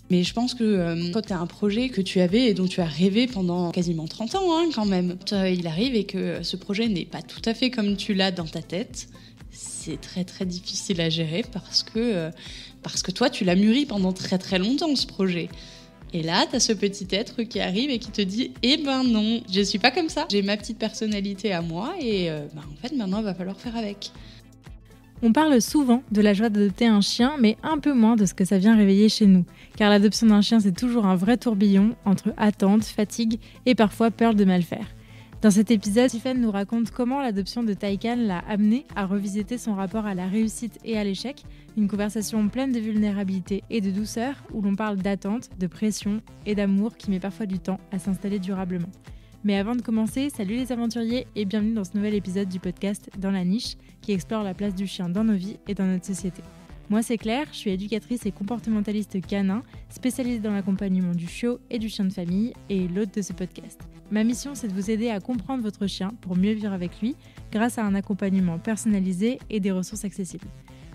Mais je pense que quand tu as un projet que tu avais et dont tu as rêvé pendant quasiment 30 ans quand même, il arrive et que ce projet n'est pas tout à fait comme tu l'as dans ta tête, c'est très très difficile à gérer parce que toi tu l'as mûri pendant très très longtemps ce projet. Et là, tu as ce petit être qui arrive et qui te dit « Eh ben non, je suis pas comme ça. J'ai ma petite personnalité à moi et en fait maintenant il va falloir faire avec. » On parle souvent de la joie d'adopter un chien, mais un peu moins de ce que ça vient réveiller chez nous. Car l'adoption d'un chien, c'est toujours un vrai tourbillon entre attente, fatigue et parfois peur de mal faire. Dans cet épisode, Tiffany nous raconte comment l'adoption de Taycan l'a amenée à revisiter son rapport à la réussite et à l'échec, une conversation pleine de vulnérabilité et de douceur où l'on parle d'attente, de pression et d'amour qui met parfois du temps à s'installer durablement. Mais avant de commencer, salut les aventuriers et bienvenue dans ce nouvel épisode du podcast Dans la niche qui explore la place du chien dans nos vies et dans notre société. Moi c'est Claire, je suis éducatrice et comportementaliste canin, spécialisée dans l'accompagnement du chiot et du chien de famille et l'hôte de ce podcast. Ma mission c'est de vous aider à comprendre votre chien pour mieux vivre avec lui grâce à un accompagnement personnalisé et des ressources accessibles.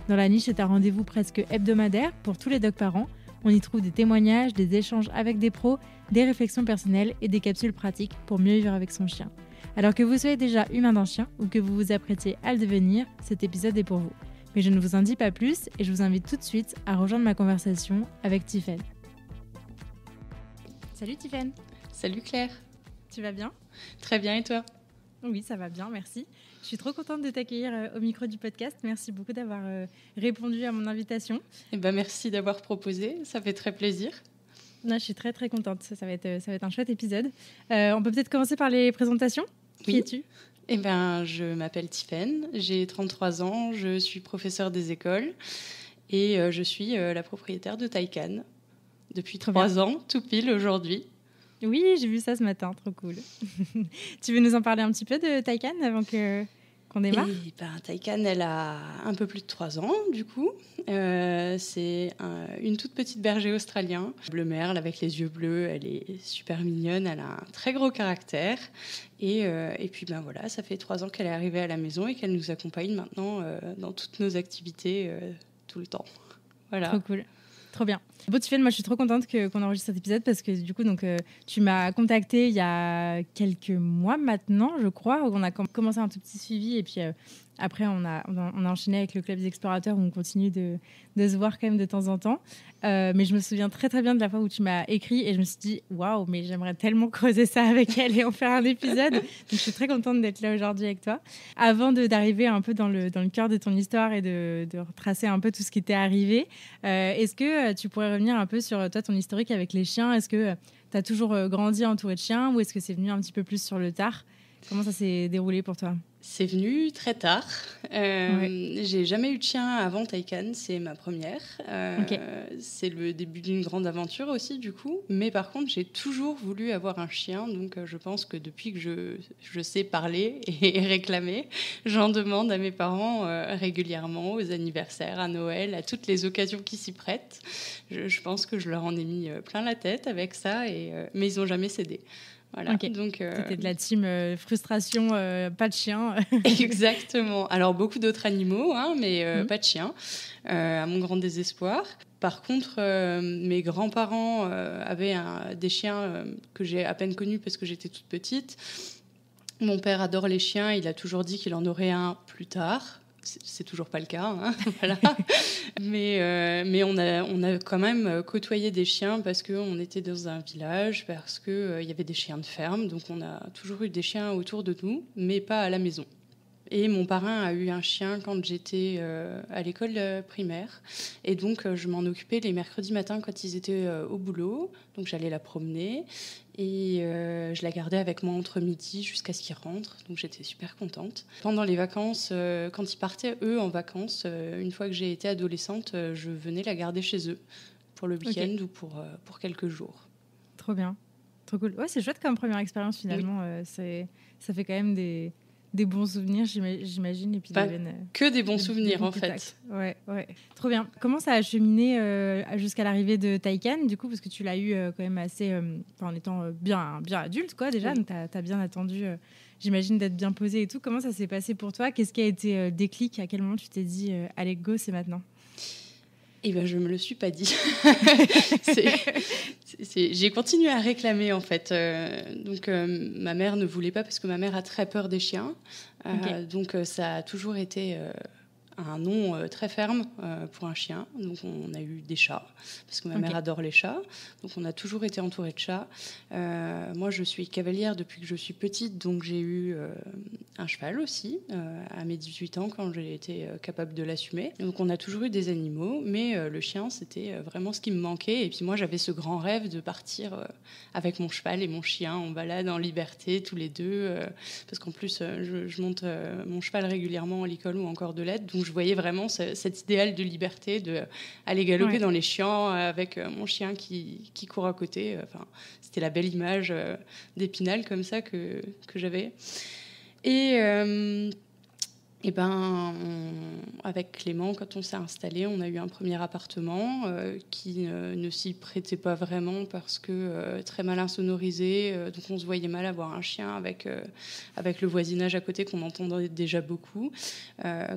Dans la niche est un rendez-vous presque hebdomadaire pour tous les dog parents. On y trouve des témoignages, des échanges avec des pros, des réflexions personnelles et des capsules pratiques pour mieux vivre avec son chien. Alors que vous soyez déjà humain d'un chien ou que vous vous apprêtiez à le devenir, cet épisode est pour vous. Mais je ne vous en dis pas plus et je vous invite tout de suite à rejoindre ma conversation avec Tiffany. Salut Tiffany. Salut Claire. Tu vas bien ? Très bien et toi ? Oui, ça va bien, merci. Je suis trop contente de t'accueillir au micro du podcast. Merci beaucoup d'avoir répondu à mon invitation. Merci d'avoir proposé, ça fait très plaisir. Non, je suis très très contente, ça va être un chouette épisode. On peut peut-être commencer par les présentations. Qui es-tu ? Je m'appelle Tiffany, j'ai 33 ans, je suis professeure des écoles et je suis la propriétaire de Taycan depuis 3 ans, tout pile aujourd'hui. Oui, j'ai vu ça ce matin, trop cool. Tu veux nous en parler un petit peu de Taycan avant qu'on démarre ? Taycan, elle a un peu plus de 3 ans, du coup. C'est une toute petite berger australien, bleu merle avec les yeux bleus. Elle est super mignonne, elle a un très gros caractère. Et puis voilà, ça fait 3 ans qu'elle est arrivée à la maison et qu'elle nous accompagne maintenant dans toutes nos activités tout le temps. Voilà. Trop cool. Trop bien. Bon, Tiffany, moi je suis trop contente qu'on enregistre cet épisode parce que du coup, tu m'as contactée il y a quelques mois maintenant, je crois, où on a commencé un tout petit suivi et puis après on a enchaîné avec le Club des Explorateurs où on continue de se voir quand même de temps en temps. Mais je me souviens très très bien de la fois où tu m'as écrit et je me suis dit waouh, mais j'aimerais tellement creuser ça avec elle et en faire un épisode. Donc je suis très contente d'être là aujourd'hui avec toi. Avant d'arriver un peu dans le cœur de ton histoire et de retracer un peu tout ce qui t'est arrivé, est-ce que tu pourrais revenir un peu sur toi, ton historique avec les chiens ? Est-ce que tu as toujours grandi entouré de chiens ou est-ce que c'est venu un petit peu plus sur le tard ? Comment ça s'est déroulé pour toi ? C'est venu très tard. J'ai jamais eu de chien avant Taycan, c'est ma première. Okay. C'est le début d'une grande aventure aussi, du coup. Mais par contre, j'ai toujours voulu avoir un chien. Donc, je pense que depuis que je sais parler et réclamer, j'en demande à mes parents régulièrement, aux anniversaires, à Noël, à toutes les occasions qui s'y prêtent. Je pense que je leur en ai mis plein la tête avec ça, mais ils n'ont jamais cédé. Voilà. Okay. Donc, c'était de la team frustration, pas de chien. Exactement. Alors, beaucoup d'autres animaux, mais pas de chien, à mon grand désespoir. Par contre, mes grands-parents avaient des chiens que j'ai à peine connus parce que j'étais toute petite. Mon père adore les chiens, il a toujours dit qu'il en aurait un plus tard. C'est toujours pas le cas, voilà. Mais on a quand même côtoyé des chiens parce qu'on était dans un village, parce qu'il y avait des chiens de ferme. Donc on a toujours eu des chiens autour de nous, mais pas à la maison. Et mon parrain a eu un chien quand j'étais à l'école primaire. Et donc, je m'en occupais les mercredis matins quand ils étaient au boulot. Donc, j'allais la promener. Et je la gardais avec moi entre midi jusqu'à ce qu'ils rentrent. Donc, j'étais super contente. Pendant les vacances, quand ils partaient, eux, en vacances, une fois que j'ai été adolescente, je venais la garder chez eux pour le week-end ou pour quelques jours. Trop bien. Trop cool. Ouais, c'est chouette comme première expérience, finalement. Oui. Ça fait quand même des bons souvenirs, j'imagine. Et puis que des bons souvenirs, en fait. Ouais. Trop bien. Comment ça a cheminé jusqu'à l'arrivée de Taycan, du coup, parce que tu l'as eu quand même assez... en étant bien adulte, quoi, déjà. Oui. Donc, t'as bien attendu, j'imagine, d'être bien posé et tout. Comment ça s'est passé pour toi ? Qu'est-ce qui a été déclic ? À quel moment tu t'es dit, allez, go, c'est maintenant ? Eh ben, je me le suis pas dit. J'ai continué à réclamer en fait. Donc ma mère ne voulait pas parce que ma mère a très peur des chiens. Donc ça a toujours été un nom très ferme pour un chien. Donc on a eu des chats parce que ma mère adore les chats. Donc on a toujours été entouré de chats. Moi je suis cavalière depuis que je suis petite, donc j'ai eu un cheval aussi à mes 18 ans quand j'ai été capable de l'assumer. Donc on a toujours eu des animaux, mais le chien c'était vraiment ce qui me manquait. Et puis moi j'avais ce grand rêve de partir avec mon cheval et mon chien en balade en liberté tous les deux, parce qu'en plus je monte mon cheval régulièrement à l'école ou en cordelette, donc je voyais vraiment cet idéal de liberté, d'aller galoper dans les champs avec mon chien qui court à côté. Enfin, c'était la belle image d'Épinal comme ça que j'avais. Et avec Clément, quand on s'est installé, on a eu un premier appartement qui ne s'y prêtait pas vraiment parce que très mal insonorisé. Donc on se voyait mal avoir un chien avec le voisinage à côté qu'on entendait déjà beaucoup.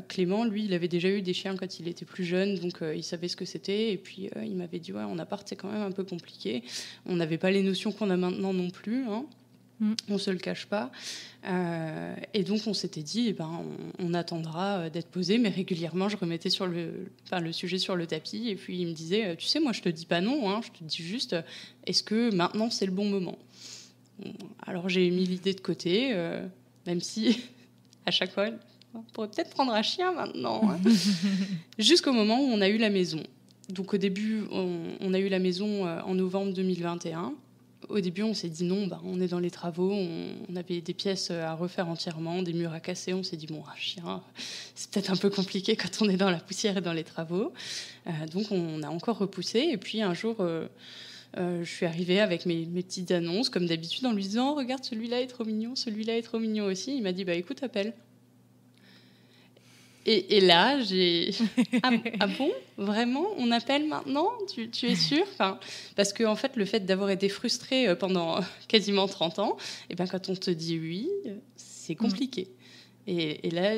Clément, lui, il avait déjà eu des chiens quand il était plus jeune, donc il savait ce que c'était. Et puis il m'avait dit, ouais, en appart, c'est quand même un peu compliqué. On n'avait pas les notions qu'on a maintenant non plus, hein. On ne se le cache pas. Et donc, on s'était dit, on attendra d'être posé, mais régulièrement, je remettais le sujet sur le tapis. Et puis, il me disait, tu sais, moi, je ne te dis pas non, hein, je te dis juste, est-ce que maintenant, c'est le bon moment ? Alors, j'ai mis l'idée de côté, même si, à chaque fois, on pourrait peut-être prendre un chien maintenant. Hein. Jusqu'au moment où on a eu la maison. Donc, au début, on a eu la maison en novembre 2021. Au début, on s'est dit non, on est dans les travaux, on avait des pièces à refaire entièrement, des murs à casser. On s'est dit, bon, un chien, c'est peut-être un peu compliqué quand on est dans la poussière et dans les travaux. Donc, on a encore repoussé. Et puis, un jour, je suis arrivée avec mes petites annonces, comme d'habitude, en lui disant, oh, regarde, celui-là est trop mignon, celui-là est trop mignon aussi. Il m'a dit, écoute, appelle. Et là, j'ai... Ah bon ? Vraiment ? On appelle maintenant ? Tu es sûre ? Parce qu'en fait, le fait d'avoir été frustrée pendant quasiment 30 ans, quand on te dit oui, c'est compliqué. Et là,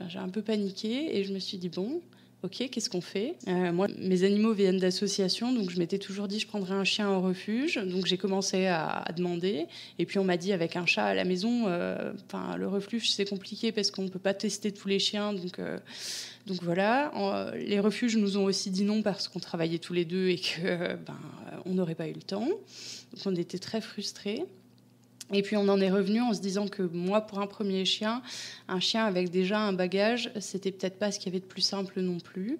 j'ai un peu paniqué et je me suis dit, bon... Ok, qu'est-ce qu'on fait ? Moi, mes animaux viennent d'associations, donc je m'étais toujours dit je prendrais un chien au refuge. Donc j'ai commencé à demander. Et puis on m'a dit avec un chat à la maison, le refuge c'est compliqué parce qu'on ne peut pas tester tous les chiens. Donc voilà. Les refuges nous ont aussi dit non parce qu'on travaillait tous les deux et qu'on n'aurait pas eu le temps. Donc on était très frustrés. Et puis on en est revenu en se disant que moi, pour un premier chien, un chien avec déjà un bagage, c'était peut-être pas ce qu'il y avait de plus simple non plus.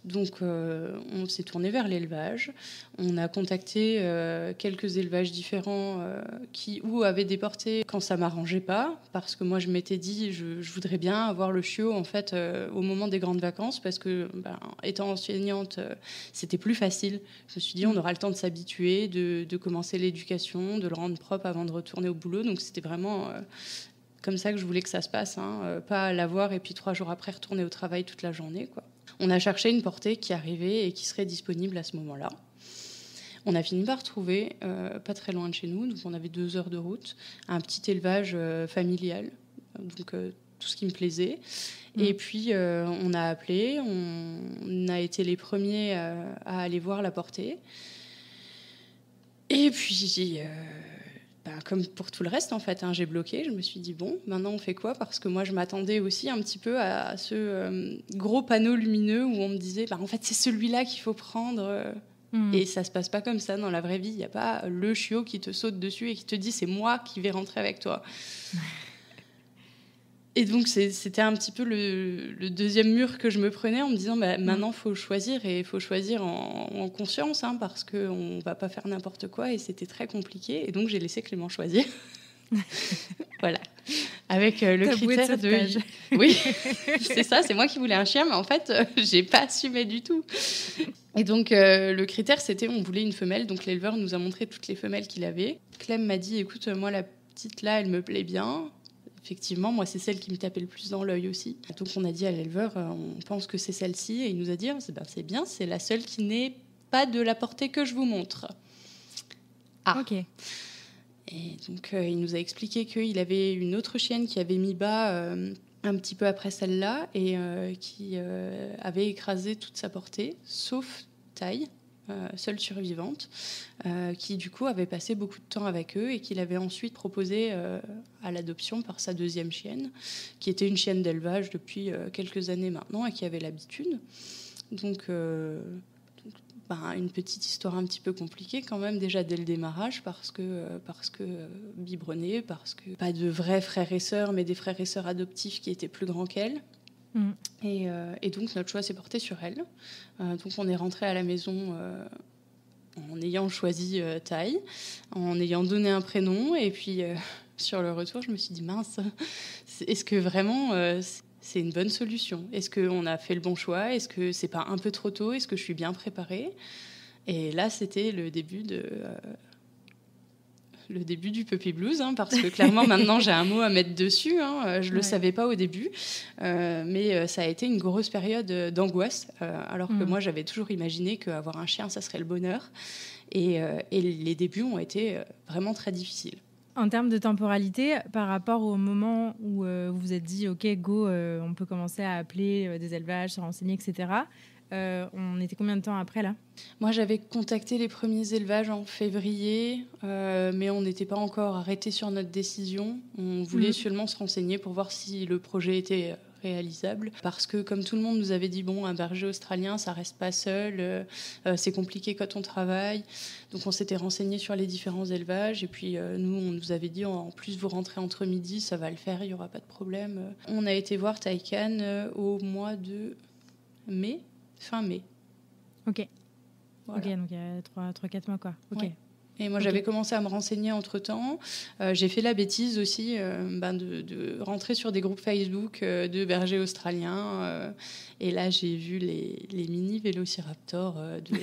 Donc on s'est tourné vers l'élevage. On a contacté quelques élevages différents qui avaient déporté quand ça m'arrangeait pas, parce que moi je m'étais dit je voudrais bien avoir le chiot en fait au moment des grandes vacances, parce que étant enseignante, c'était plus facile. Je me suis dit on aura le temps de s'habituer, de commencer l'éducation, de le rendre propre avant de retourner au boulot. Donc c'était vraiment comme ça que je voulais que ça se passe, pas l'avoir et puis 3 jours après retourner au travail toute la journée, quoi. On a cherché une portée qui arrivait et qui serait disponible à ce moment-là. On a fini par trouver, pas très loin de chez nous, donc on avait 2 heures de route, un petit élevage familial, donc tout ce qui me plaisait. Et puis on a appelé, on a été les premiers à aller voir la portée. Et puis comme pour tout le reste, en fait, j'ai bloqué. Je me suis dit, bon, maintenant, on fait quoi ? Parce que moi, je m'attendais aussi un petit peu à ce gros panneau lumineux où on me disait, en fait, c'est celui-là qu'il faut prendre. Et ça se passe pas comme ça dans la vraie vie. Il n'y a pas le chiot qui te saute dessus et qui te dit, c'est moi qui vais rentrer avec toi. Et donc, c'était un petit peu le deuxième mur que je me prenais en me disant, maintenant, il faut choisir, et il faut choisir en conscience, parce qu'on ne va pas faire n'importe quoi, et c'était très compliqué. Et donc, j'ai laissé Clément choisir. Voilà. Avec le critère de... Oui, c'est ça, c'est moi qui voulais un chien, mais en fait, je n'ai pas assumé du tout. Et donc, le critère, c'était, on voulait une femelle. Donc, l'éleveur nous a montré toutes les femelles qu'il avait. Clem m'a dit, écoute, moi, la petite là, elle me plaît bien. Effectivement, moi, c'est celle qui me tapait le plus dans l'œil aussi. Donc, on a dit à l'éleveur, on pense que c'est celle-ci. Et il nous a dit, c'est bien, c'est la seule qui n'est pas de la portée que je vous montre. Ah. Ok. Et donc, il nous a expliqué qu'il avait une autre chienne qui avait mis bas un petit peu après celle-là et qui avait écrasé toute sa portée, sauf taille, seule survivante, qui du coup avait passé beaucoup de temps avec eux et qu'il avait ensuite proposé à l'adoption par sa deuxième chienne, qui était une chienne d'élevage depuis quelques années maintenant et qui avait l'habitude. Donc, une petite histoire un petit peu compliquée quand même déjà dès le démarrage parce que biberonnée, parce que pas de vrais frères et sœurs, mais des frères et sœurs adoptifs qui étaient plus grands qu'elle. Et donc notre choix s'est porté sur elle. Donc on est rentré à la maison en ayant choisi Taille, en ayant donné un prénom, et puis sur le retour je me suis dit mince, est-ce que vraiment c'est une bonne solution? Est-ce qu'on a fait le bon choix? Est-ce que c'est pas un peu trop tôt? Est-ce que je suis bien préparée? Et là c'était le début du puppy blues, parce que clairement maintenant j'ai un mot à mettre dessus, je le savais pas au début, mais ça a été une grosse période d'angoisse, alors que moi j'avais toujours imaginé qu'avoir un chien ça serait le bonheur, et les débuts ont été vraiment très difficiles. En termes de temporalité, par rapport au moment où vous vous êtes dit ok go, on peut commencer à appeler des élevages, se renseigner, etc. On était combien de temps après là? Moi, j'avais contacté les premiers élevages en février, mais on n'était pas encore arrêté sur notre décision. On voulait seulement se renseigner pour voir si le projet était réalisable. Parce que, comme tout le monde nous avait dit, bon, un berger australien, ça reste pas seul, c'est compliqué quand on travaille. Donc, on s'était renseigné sur les différents élevages. Et puis, nous, on nous avait dit, en plus, vous rentrez entre midi, ça va le faire, il n'y aura pas de problème. On a été voir Taycan au mois de mai. Fin mai. Ok. Voilà. Ok, donc il y a 3-4 mois, quoi. Ok. Ouais. Et moi, j'avais commencé à me renseigner entre-temps. J'ai fait la bêtise aussi de rentrer sur des groupes Facebook de bergers australiens. Et là, j'ai vu les mini vélociraptors de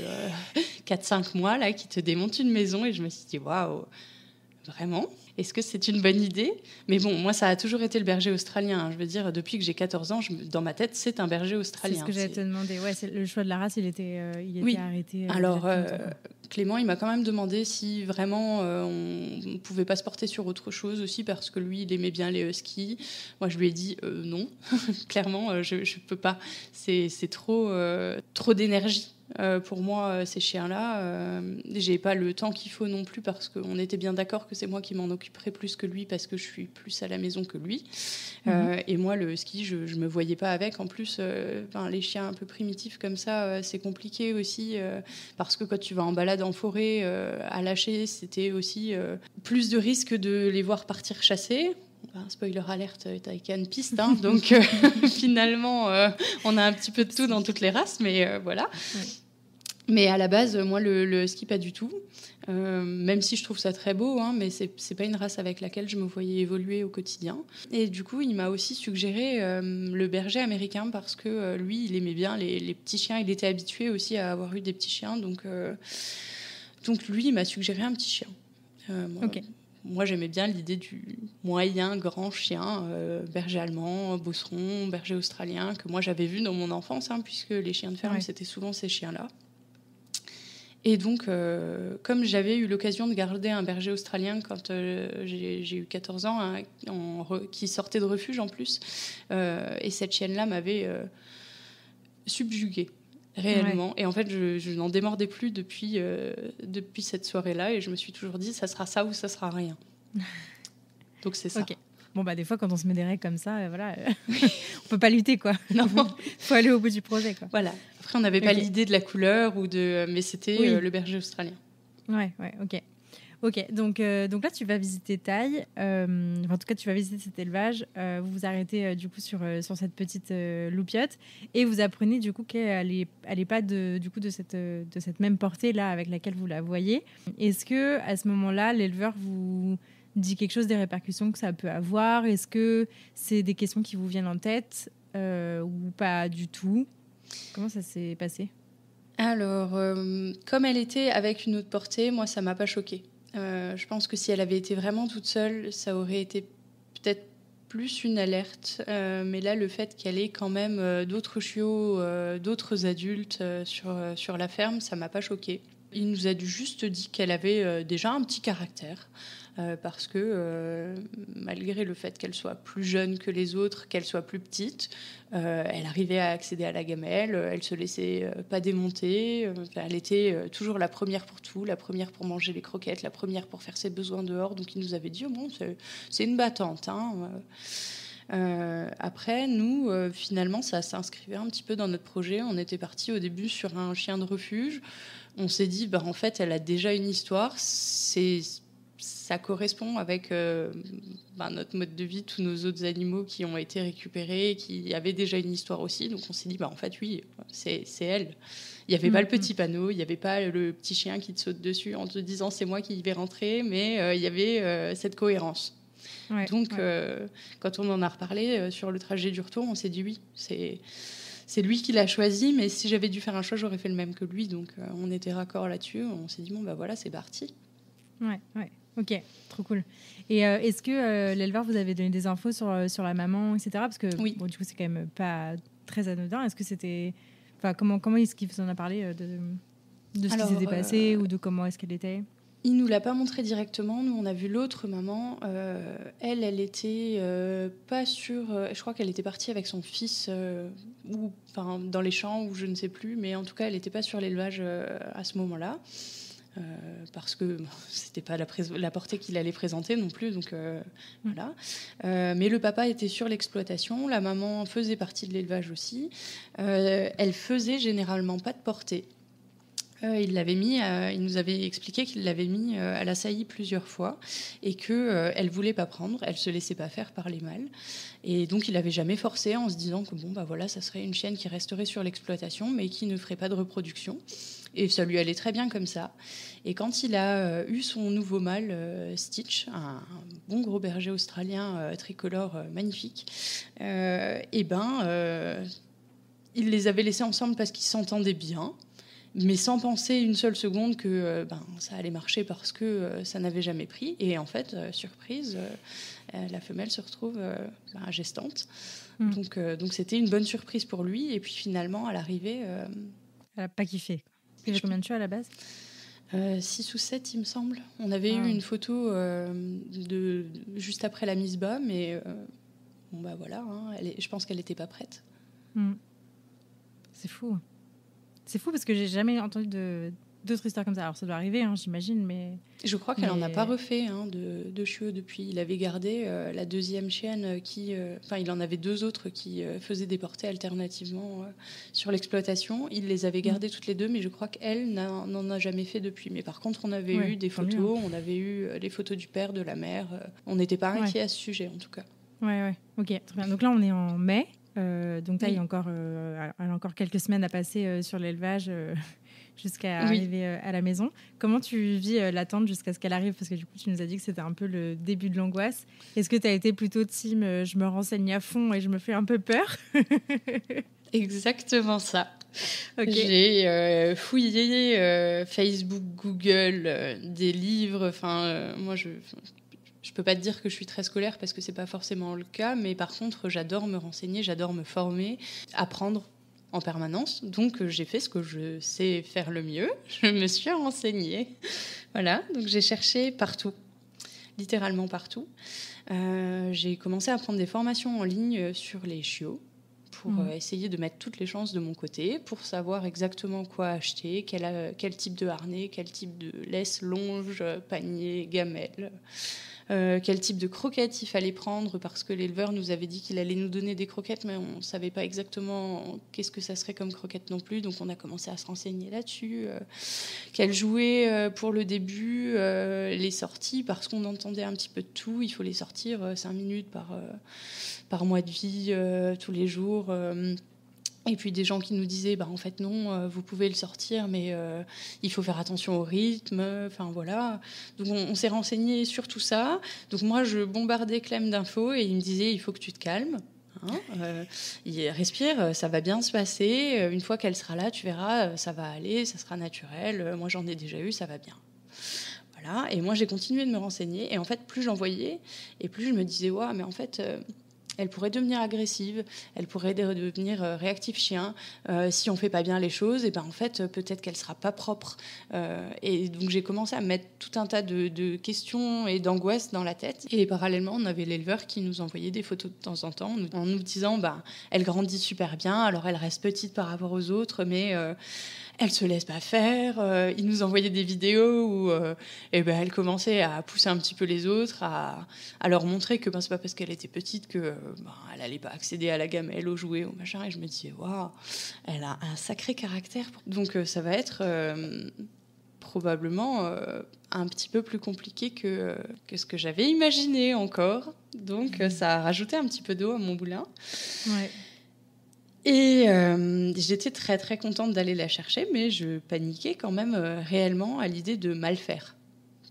4-5 mois là, qui te démontent une maison. Et je me suis dit, waouh, vraiment ? Est-ce que c'est une bonne idée? Mais bon, moi, ça a toujours été le berger australien. Je veux dire, depuis que j'ai 14 ans, dans ma tête, c'est un berger australien. C'est ce que j'allais te demander. Ouais, le choix de la race, il était arrêté. Alors, Clément, il m'a quand même demandé si vraiment on ne pouvait pas se porter sur autre chose aussi, parce que lui, il aimait bien les huskies. Moi, je lui ai dit non. Clairement, je ne peux pas. C'est trop d'énergie. Pour moi, ces chiens-là, j'ai pas le temps qu'il faut non plus, parce qu'on était bien d'accord que c'est moi qui m'en occuperais plus que lui, parce que je suis plus à la maison que lui. Et moi, le husky, je me voyais pas avec. En plus, les chiens un peu primitifs comme ça, c'est compliqué aussi, parce que quand tu vas en balade en forêt à lâcher, c'était aussi plus de risque de les voir partir chasser. Spoiler alerte, Taycan piste, donc finalement on a un petit peu de tout dans toutes les races, mais voilà. Ouais. Mais à la base, moi le ski pas du tout, même si je trouve ça très beau, mais c'est pas une race avec laquelle je me voyais évoluer au quotidien. Et du coup, il m'a aussi suggéré le berger américain, parce que lui, il aimait bien les petits chiens, il était habitué aussi à avoir eu des petits chiens, donc lui, il m'a suggéré un petit chien. Ok. Moi, j'aimais bien l'idée du moyen grand chien, berger allemand, bosseron, berger australien, que moi j'avais vu dans mon enfance, puisque les chiens de ferme, c'était souvent ces chiens-là. Et donc, comme j'avais eu l'occasion de garder un berger australien quand j'ai eu 14 ans, qui sortait de refuge en plus, et cette chienne-là m'avait subjuguée. Réellement. Ouais. Et en fait, je n'en démordais plus depuis cette soirée-là, et je me suis toujours dit, ça sera ça ou ça sera rien. Donc c'est ça. Okay. Bon, des fois, quand on se met des règles comme ça, voilà, on peut pas lutter, quoi. Non. Faut aller au bout du projet, quoi. Voilà. Après, on n'avait pas l'idée de la couleur, mais c'était le berger australien. Ouais, ok. Ok, donc là, tu vas visiter Taille. En tout cas, tu vas visiter cet élevage. Vous vous arrêtez du coup sur cette petite loupiote, et vous apprenez du coup qu'elle est pas de cette même portée là avec laquelle vous la voyez. Est-ce que à ce moment-là, l'éleveur vous dit quelque chose des répercussions que ça peut avoir? Est-ce que c'est des questions qui vous viennent en tête ou pas du tout? Comment ça s'est passé? Alors, comme elle était avec une autre portée, moi, ça m'a pas choquée. Je pense que si elle avait été vraiment toute seule, ça aurait été peut-être plus une alerte. Mais là, le fait qu'elle ait quand même d'autres chiots, d'autres adultes sur la ferme, ça m'a pas choquée. Il nous a juste dit qu'elle avait déjà un petit caractère, parce que malgré le fait qu'elle soit plus jeune que les autres, qu'elle soit plus petite, elle arrivait à accéder à la gamelle, elle se laissait pas démonter, elle était toujours la première pour tout, la première pour manger les croquettes, la première pour faire ses besoins dehors. Donc il nous avait dit bon, c'est une battante. Après, nous, finalement, ça s'inscrivait un petit peu dans notre projet. On était parti au début sur un chien de refuge. On s'est dit, en fait, elle a déjà une histoire. Ça correspond avec notre mode de vie, tous nos autres animaux qui ont été récupérés, qui avaient déjà une histoire aussi. Donc on s'est dit, en fait, oui, c'est elle. Il n'y avait pas le petit panneau, il n'y avait pas le petit chien qui te saute dessus en te disant c'est moi qui y vais rentrer, mais il y avait cette cohérence. Ouais, donc, quand on en a reparlé sur le trajet du retour, on s'est dit oui, c'est lui qui l'a choisi, mais si j'avais dû faire un choix, j'aurais fait le même que lui. Donc, on était raccord là-dessus. On s'est dit, voilà, c'est parti. Ouais, ok, trop cool. Et est-ce que l'éleveur vous avait donné des infos sur la maman, etc. Parce que oui. Du coup, c'est quand même pas très anodin. Est-ce que c'était... Enfin, comment est-ce qu'il vous en a parlé de ce qui s'était passé ou de comment est-ce qu'elle était ? Il nous l'a pas montré directement. Nous, on a vu l'autre maman. Elle était pas sûre. Je crois qu'elle était partie avec son fils dans les champs ou je ne sais plus. Mais en tout cas, elle n'était pas sur l'élevage à ce moment-là. Parce que c'était pas la portée qu'il allait présenter non plus. Donc, voilà. Mais le papa était sur l'exploitation. La maman faisait partie de l'élevage aussi. Elle faisait généralement pas de portée. Il nous avait expliqué qu'il l'avait mis à la saillie plusieurs fois et qu'elle ne voulait pas prendre, elle ne se laissait pas faire par les mâles. Et donc, il n'avait jamais forcé en se disant que ça serait une chienne qui resterait sur l'exploitation mais qui ne ferait pas de reproduction. Et ça lui allait très bien comme ça. Et quand il a eu son nouveau mâle, Stitch, un bon gros berger australien tricolore magnifique, il les avait laissés ensemble parce qu'ils s'entendaient bien. Mais sans penser une seule seconde que ça allait marcher parce que ça n'avait jamais pris. Et en fait, surprise, la femelle se retrouve gestante. Donc c'était une bonne surprise pour lui. Et puis finalement, à l'arrivée... Elle n'a pas kiffé. Il y avait combien de chiots à la base ? 6 ou 7, il me semble. On avait eu une photo juste après la mise bas, mais voilà, je pense qu'elle n'était pas prête. C'est fou. C'est fou parce que j'ai jamais entendu d'autres histoires comme ça. Alors ça doit arriver, j'imagine, mais... Je crois qu'elle n'en a pas refait de chiots depuis. Il avait gardé la deuxième chienne qui... il en avait 2 autres qui faisaient des portées alternativement sur l'exploitation. Il les avait gardées toutes les 2, mais je crois qu'elle n'en a jamais fait depuis. Mais par contre, on avait eu des photos, on avait eu les photos du père, de la mère. On n'était pas inquiets à ce sujet, en tout cas. Ouais. Ok, très bien. Donc là, on est en mai. Donc là, il y a encore quelques semaines à passer sur l'élevage jusqu'à arriver à la maison. Comment tu vis l'attente jusqu'à ce qu'elle arrive ? Parce que du coup, tu nous as dit que c'était un peu le début de l'angoisse. Est-ce que tu as été plutôt team je me renseigne à fond et je me fais un peu peur ? Exactement ça. Okay. J'ai fouillé Facebook, Google, des livres. Moi, je peux pas te dire que je suis très scolaire parce que c'est pas forcément le cas, mais par contre, j'adore me renseigner, j'adore me former, apprendre en permanence. Donc, j'ai fait ce que je sais faire le mieux. Je me suis renseignée. Voilà, donc j'ai cherché partout, littéralement partout. J'ai commencé à prendre des formations en ligne sur les chiots pour essayer de mettre toutes les chances de mon côté, pour savoir exactement quoi acheter, quel type de harnais, quel type de laisse, longe, panier, gamelle. Quel type de croquettes il fallait prendre, parce que l'éleveur nous avait dit qu'il allait nous donner des croquettes, mais on ne savait pas exactement qu'est-ce que ça serait comme croquette non plus, donc on a commencé à se renseigner là-dessus. Quel jouet pour le début, les sorties, parce qu'on entendait un petit peu de tout, il faut les sortir 5 minutes par mois de vie, tous les jours. Et puis des gens qui nous disaient, en fait non, vous pouvez le sortir, mais il faut faire attention au rythme. Enfin voilà. Donc on s'est renseigné sur tout ça. Donc moi je bombardais Clem d'infos et il me disait, il faut que tu te calmes. Respire, ça va bien se passer. Une fois qu'elle sera là, tu verras, ça va aller, ça sera naturel. Moi j'en ai déjà eu, ça va bien. Voilà. Et moi j'ai continué de me renseigner. Et en fait, plus j'en voyais, et plus je me disais, mais en fait... elle pourrait devenir agressive, elle pourrait devenir réactive chien. Si on fait pas bien les choses, et ben en fait, peut-être qu'elle sera pas propre. Et donc j'ai commencé à mettre tout un tas de questions et d'angoisses dans la tête. Et parallèlement, on avait l'éleveur qui nous envoyait des photos de temps en temps en nous disant, elle grandit super bien, alors elle reste petite par rapport aux autres, mais elle se laisse pas faire. Il nous envoyait des vidéos où elle commençait à pousser un petit peu les autres, à leur montrer que c'est pas parce qu'elle était petite que elle allait pas accéder à la gamelle, aux jouets, au machin. Et je me disais, waouh, elle a un sacré caractère. Donc ça va être probablement un petit peu plus compliqué que ce que j'avais imaginé encore. Donc ça a rajouté un petit peu d'eau à mon moulin. Ouais. Et j'étais très très contente d'aller la chercher, mais je paniquais quand même réellement à l'idée de mal faire.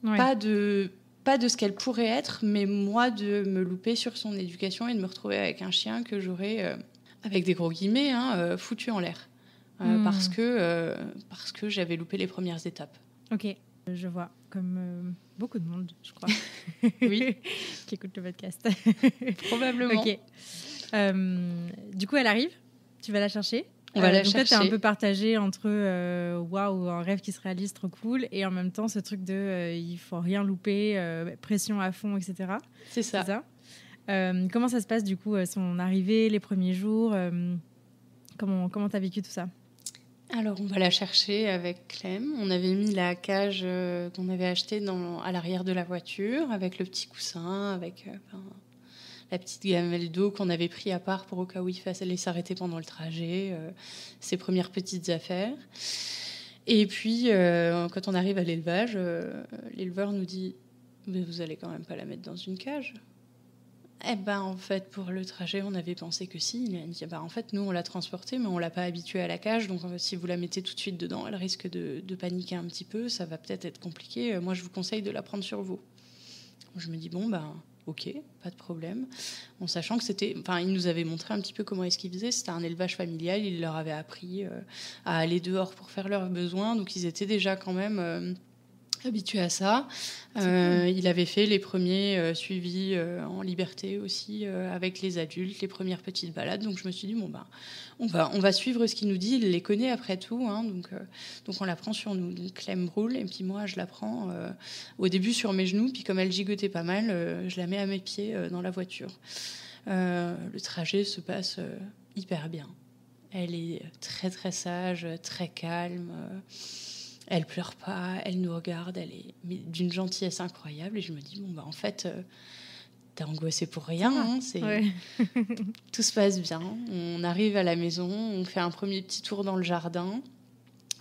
Ouais. Pas de ce qu'elle pourrait être, mais moi de me louper sur son éducation et de me retrouver avec un chien que j'aurais, avec des gros guillemets, foutu en l'air. Parce que j'avais loupé les premières étapes. Ok, je vois, comme beaucoup de monde, je crois, Oui. qui écoute le podcast. Probablement. Ok. Du coup, elle arrive. Tu vas la chercher. On va la donc chercher. là, t'es un peu partagé entre waouh, un rêve qui se réalise, trop cool, et en même temps ce truc de il faut rien louper, pression à fond, etc. C'est ça. Comment ça se passe du coup, son arrivée, les premiers jours, comment t'as vécu tout ça? Alors, on va la chercher avec Clem. On avait mis la cage qu'on avait achetée à l'arrière de la voiture, avec le petit coussin, avec la petite gamelle d'eau qu'on avait pris à part pour au cas où il fallait s'arrêter pendant le trajet, ses premières petites affaires. Et puis, quand on arrive à l'élevage, l'éleveur nous dit « Mais vous allez quand même pas la mettre dans une cage ?» Eh ben, en fait, pour le trajet, on avait pensé que si. Il a dit, en fait, nous, on l'a transportée, mais on l'a pas habituée à la cage. Donc, si vous la mettez tout de suite dedans, elle risque de paniquer un petit peu. Ça va peut-être être compliqué. Moi, je vous conseille de la prendre sur vous. Je me dis, ok, pas de problème. En sachant que il nous avait montré un petit peu comment est-ce qu'ils faisaient. C'était un élevage familial. Il leur avait appris à aller dehors pour faire leurs besoins. Donc, ils étaient déjà quand même habitué à ça. Il avait fait les premiers suivis en liberté aussi avec les adultes, les premières petites balades. Donc je me suis dit on va suivre ce qu'il nous dit. Il les connaît après tout, donc on la prend sur nous. Donc Clem roule et puis moi je la prends au début sur mes genoux. Puis comme elle gigotait pas mal, je la mets à mes pieds dans la voiture. Le trajet se passe hyper bien. Elle est très très sage, très calme. Elle pleure pas, elle nous regarde, elle est d'une gentillesse incroyable. Et je me dis, en fait, t'as angoissé pour rien. Tout se passe bien. On arrive à la maison, on fait un premier petit tour dans le jardin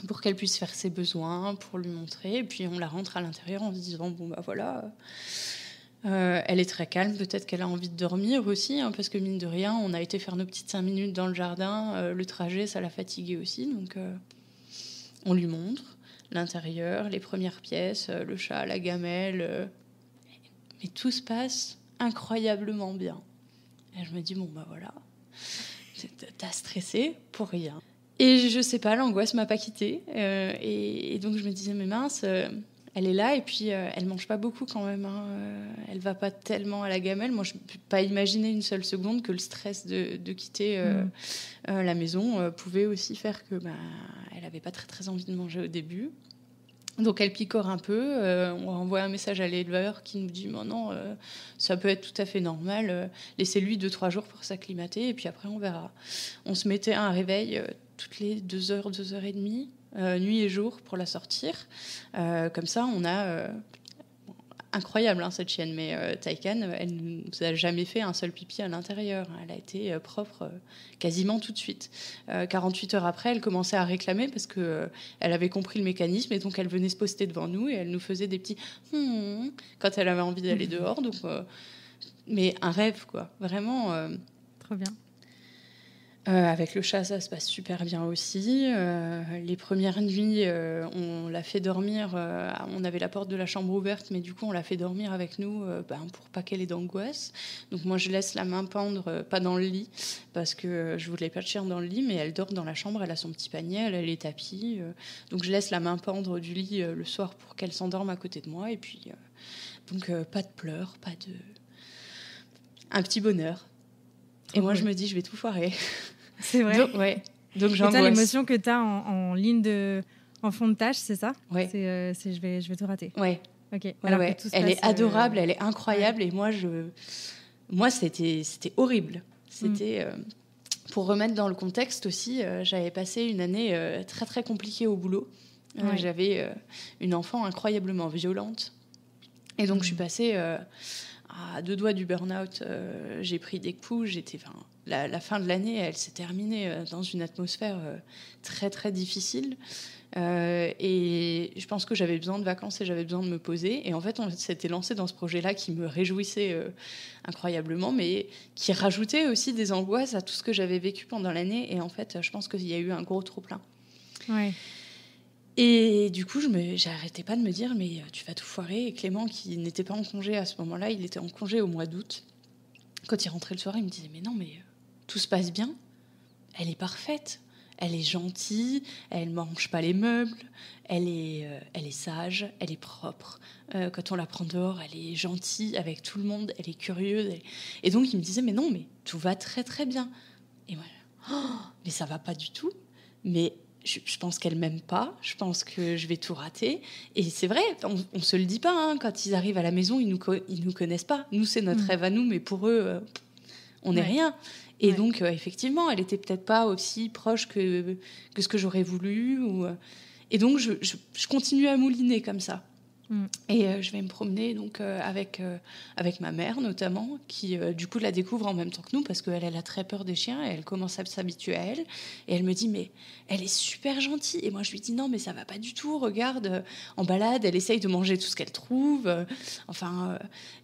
pour qu'elle puisse faire ses besoins, pour lui montrer. Et puis on la rentre à l'intérieur en se disant, voilà. Elle est très calme, peut-être qu'elle a envie de dormir aussi, parce que mine de rien, on a été faire nos petites 5 minutes dans le jardin. Le trajet, ça l'a fatiguée aussi. Donc on lui montre l'intérieur, les premières pièces, le chat, la gamelle. Mais tout se passe incroyablement bien. Et je me dis, voilà, t'as stressé pour rien. Et je sais pas, l'angoisse m'a pas quittée. Et donc je me disais, mais mince, elle est là et puis elle mange pas beaucoup quand même. Elle va pas tellement à la gamelle. Moi, je peux pas imaginer une seule seconde que le stress de quitter la maison pouvait aussi faire que elle avait pas très très envie de manger au début. Donc elle picore un peu. On envoie un message à l'éleveur qui nous dit non, ça peut être tout à fait normal. Laissez-lui 2-3 jours pour s'acclimater et puis après on verra. On se mettait un réveil toutes les 2 heures, 2 heures et demie, nuit et jour pour la sortir. Comme ça, on a incroyable cette chienne, mais Taycan, elle ne nous a jamais fait un seul pipi à l'intérieur. Elle a été propre quasiment tout de suite. 48 heures après, elle commençait à réclamer parce qu'elle avait compris le mécanisme et donc elle venait se poster devant nous et elle nous faisait des petits quand elle avait envie d'aller dehors. Donc, mais un rêve, quoi. Vraiment. Trop bien. Avec le chat, ça se passe super bien aussi. Les premières nuits, on l'a fait dormir. On avait la porte de la chambre ouverte, mais du coup, on l'a fait dormir avec nous pour pas qu'elle ait d'angoisse. Donc moi, je laisse la main pendre, pas dans le lit, parce que je voulais pas de chien dans le lit, mais elle dort dans la chambre, elle a son petit panier, elle a les tapis. Donc je laisse la main pendre du lit le soir pour qu'elle s'endorme à côté de moi. Et puis, donc pas de pleurs, pas de... Un petit bonheur. Et moi, je me dis, je vais tout foirer. C'est vrai. Donc j'angoisse. Et toi, l'émotion que tu as en ligne en fond de tâche, c'est ça? Ouais. C'est je vais tout rater. Ouais. Ok. Alors que tout elle est adorable, elle est incroyable. Et moi, c'était horrible. C'était... Pour remettre dans le contexte aussi, j'avais passé une année très, très compliquée au boulot. J'avais une enfant incroyablement violente. Et donc, je suis passée à 2 doigts du burn-out. J'ai pris des coups. La fin de l'année, elle s'est terminée dans une atmosphère très, très difficile. Et je pense que j'avais besoin de vacances et j'avais besoin de me poser. Et en fait, on s'était lancé dans ce projet-là qui me réjouissait incroyablement, mais qui rajoutait aussi des angoisses à tout ce que j'avais vécu pendant l'année. Et en fait, je pense qu'il y a eu un gros trop-plein. Ouais. Et du coup, j'arrêtais pas de me dire, mais tu vas tout foirer. Et Clément, qui n'était pas en congé à ce moment-là, il était en congé au mois d'août. Quand il rentrait le soir, il me disait, mais non, mais tout se passe bien. Elle est parfaite. Elle est gentille, elle ne mange pas les meubles, elle est sage, elle est propre. Quand on la prend dehors, elle est gentille avec tout le monde, elle est curieuse. Et donc, il me disait, mais non, mais tout va très, très bien. Et moi, mais ça ne va pas du tout. Mais je pense qu'elle ne m'aime pas, je pense que je vais tout rater. Et c'est vrai, on ne se le dit pas. Hein, quand ils arrivent à la maison, ils nous connaissent pas. Nous, c'est notre rêve à nous, mais pour eux, on n'est rien. Et donc, effectivement, elle était peut-être pas aussi proche que ce que j'aurais voulu. Et donc, je continue à mouliner comme ça. Et je vais me promener donc, avec ma mère, notamment, qui, du coup, la découvre en même temps que nous, parce qu'elle a très peur des chiens, et elle commence à s'habituer à elle. Et elle me dit, mais elle est super gentille. Et moi, je lui dis, non, mais ça va pas du tout. Regarde, en balade, elle essaye de manger tout ce qu'elle trouve.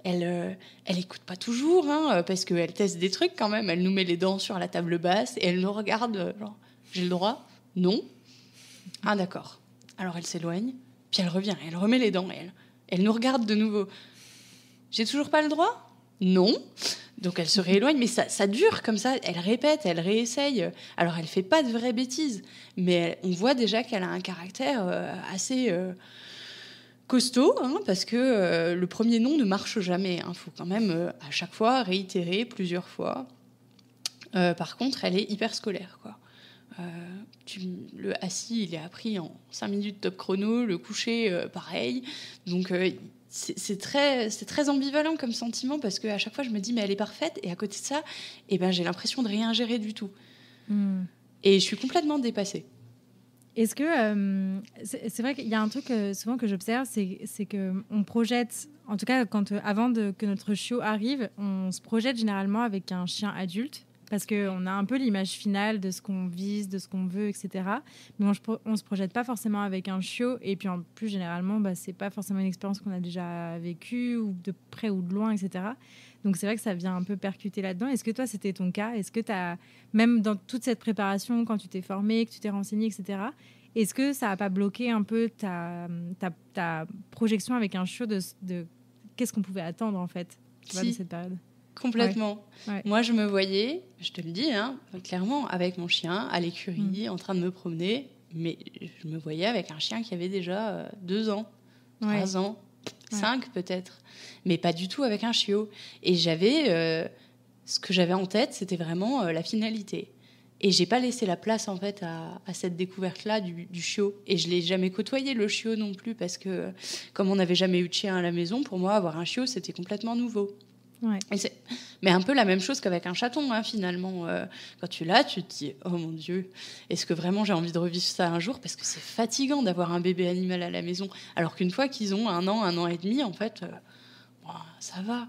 Elle écoute pas toujours, hein, parce qu'elle teste des trucs quand même. Elle nous met les dents sur la table basse, et elle nous regarde, genre, j'ai le droit? Non. Ah, d'accord. Alors, elle s'éloigne. Puis elle revient, elle remet les dents, elle nous regarde de nouveau. J'ai toujours pas le droit? Non. Donc elle se rééloigne, mais ça dure comme ça. Elle répète, elle réessaye. Alors elle fait pas de vraies bêtises, mais on voit déjà qu'elle a un caractère assez costaud, hein, parce que le premier non ne marche jamais. Il faut quand même à chaque fois réitérer plusieurs fois. Par contre, elle est hyper scolaire, quoi. Le assis, il est appris en 5 minutes top chrono, le coucher, pareil. Donc, c'est très ambivalent comme sentiment, parce qu'à chaque fois, je me dis, mais elle est parfaite, et à côté de ça, j'ai l'impression de rien gérer du tout. Et je suis complètement dépassée. Est-ce que... c'est vrai qu'il y a un truc souvent que j'observe, c'est qu'on projette, en tout cas avant que notre chiot arrive, on se projette généralement avec un chien adulte, parce qu'on a un peu l'image finale de ce qu'on vise, de ce qu'on veut, etc. Mais on ne se projette pas forcément avec un chiot. Et puis en plus, généralement, ce n'est pas forcément une expérience qu'on a déjà vécue, ou de près ou de loin, etc. Donc c'est vrai que ça vient un peu percuter là-dedans. Est-ce que toi, c'était ton cas? Est-ce que tu as, même dans toute cette préparation, quand tu t'es formée, que tu t'es renseignée, etc., est-ce que ça n'a pas bloqué un peu ta projection avec un chiot de qu'est-ce qu'on pouvait attendre, en fait, de cette période? Complètement. Ouais. Moi, je me voyais, je te le dis, hein, clairement, avec mon chien à l'écurie, en train de me promener, mais je me voyais avec un chien qui avait déjà 2 ans, 3 ans, 5 peut-être, mais pas du tout avec un chiot. Et ce que j'avais en tête, c'était vraiment la finalité. Et j'ai pas laissé la place, en fait, à cette découverte-là du chiot. Et je l'ai jamais côtoyé, le chiot non plus, parce que comme on n'avait jamais eu de chien à la maison, pour moi, avoir un chiot, c'était complètement nouveau. Ouais. Mais un peu la même chose qu'avec un chaton, hein, finalement. Quand tu l'as, tu te dis, oh mon Dieu, est-ce que vraiment j'ai envie de revivre ça un jour? Parce que c'est fatigant d'avoir un bébé animal à la maison. Alors qu'une fois qu'ils ont 1 an et demi, en fait, ça va.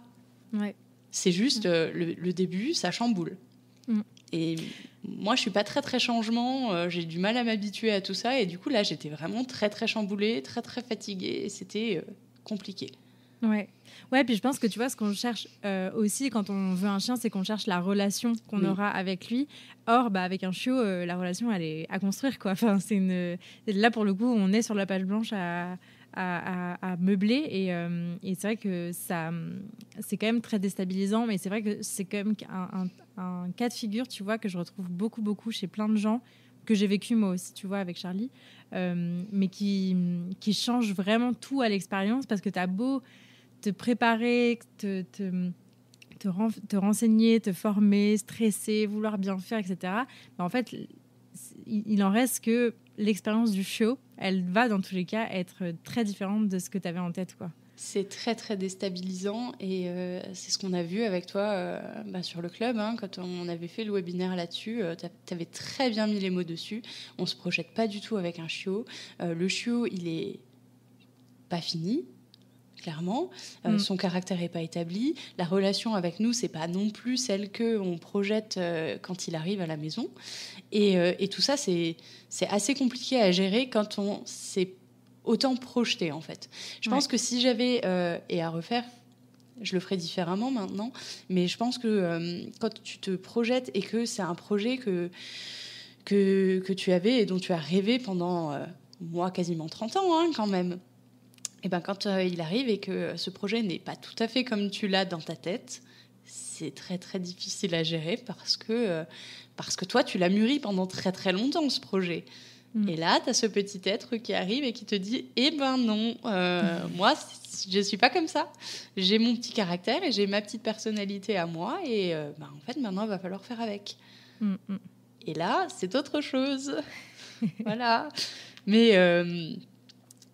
Ouais. C'est juste le début, ça chamboule. Et moi, je suis pas très, très changement. J'ai du mal à m'habituer à tout ça. Et du coup, là, j'étais vraiment très, très chamboulée, très, très fatiguée. Et c'était compliqué. Ouais, puis je pense que tu vois, ce qu'on cherche aussi quand on veut un chien, c'est qu'on cherche la relation qu'on aura avec lui. Or, avec un chiot, la relation, elle est à construire, quoi. Enfin, là, pour le coup, on est sur la page blanche à meubler. Et c'est vrai que c'est quand même très déstabilisant, mais c'est vrai que c'est quand même un cas de figure, tu vois, que je retrouve beaucoup, beaucoup chez plein de gens, que j'ai vécu moi aussi, tu vois, avec Charlie, mais qui change vraiment tout à l'expérience, parce que tu as beau te préparer, te te renseigner, te former, stresser, vouloir bien faire, etc., en fait, il en reste que l'expérience du chiot, elle va dans tous les cas être très différente de ce que tu avais en tête, quoi. C'est très, très déstabilisant et c'est ce qu'on a vu avec toi sur le club. Quand on avait fait le webinaire là-dessus, tu avais très bien mis les mots dessus. On ne se projette pas du tout avec un chiot. Le chiot, il n'est pas fini, clairement. Son caractère n'est pas établi. La relation avec nous, ce n'est pas non plus celle qu'on projette quand il arrive à la maison. Et tout ça, c'est assez compliqué à gérer quand on s'est autant projeté, en fait. Je pense que si j'avais, et à refaire, je le ferais différemment maintenant, mais je pense que quand tu te projettes et que c'est un projet que tu avais et dont tu as rêvé pendant, moi, quasiment 30 ans, quand même, et ben quand il arrive et que ce projet n'est pas tout à fait comme tu l'as dans ta tête, c'est très, très difficile à gérer parce que toi, tu l'as mûri pendant très, très longtemps, ce projet. Et là, tu as ce petit être qui arrive et qui te dit « Eh ben non, moi, je ne suis pas comme ça. J'ai mon petit caractère et j'ai ma petite personnalité à moi. Et en fait, maintenant, il va falloir faire avec. » Et là, c'est autre chose. Voilà. Mais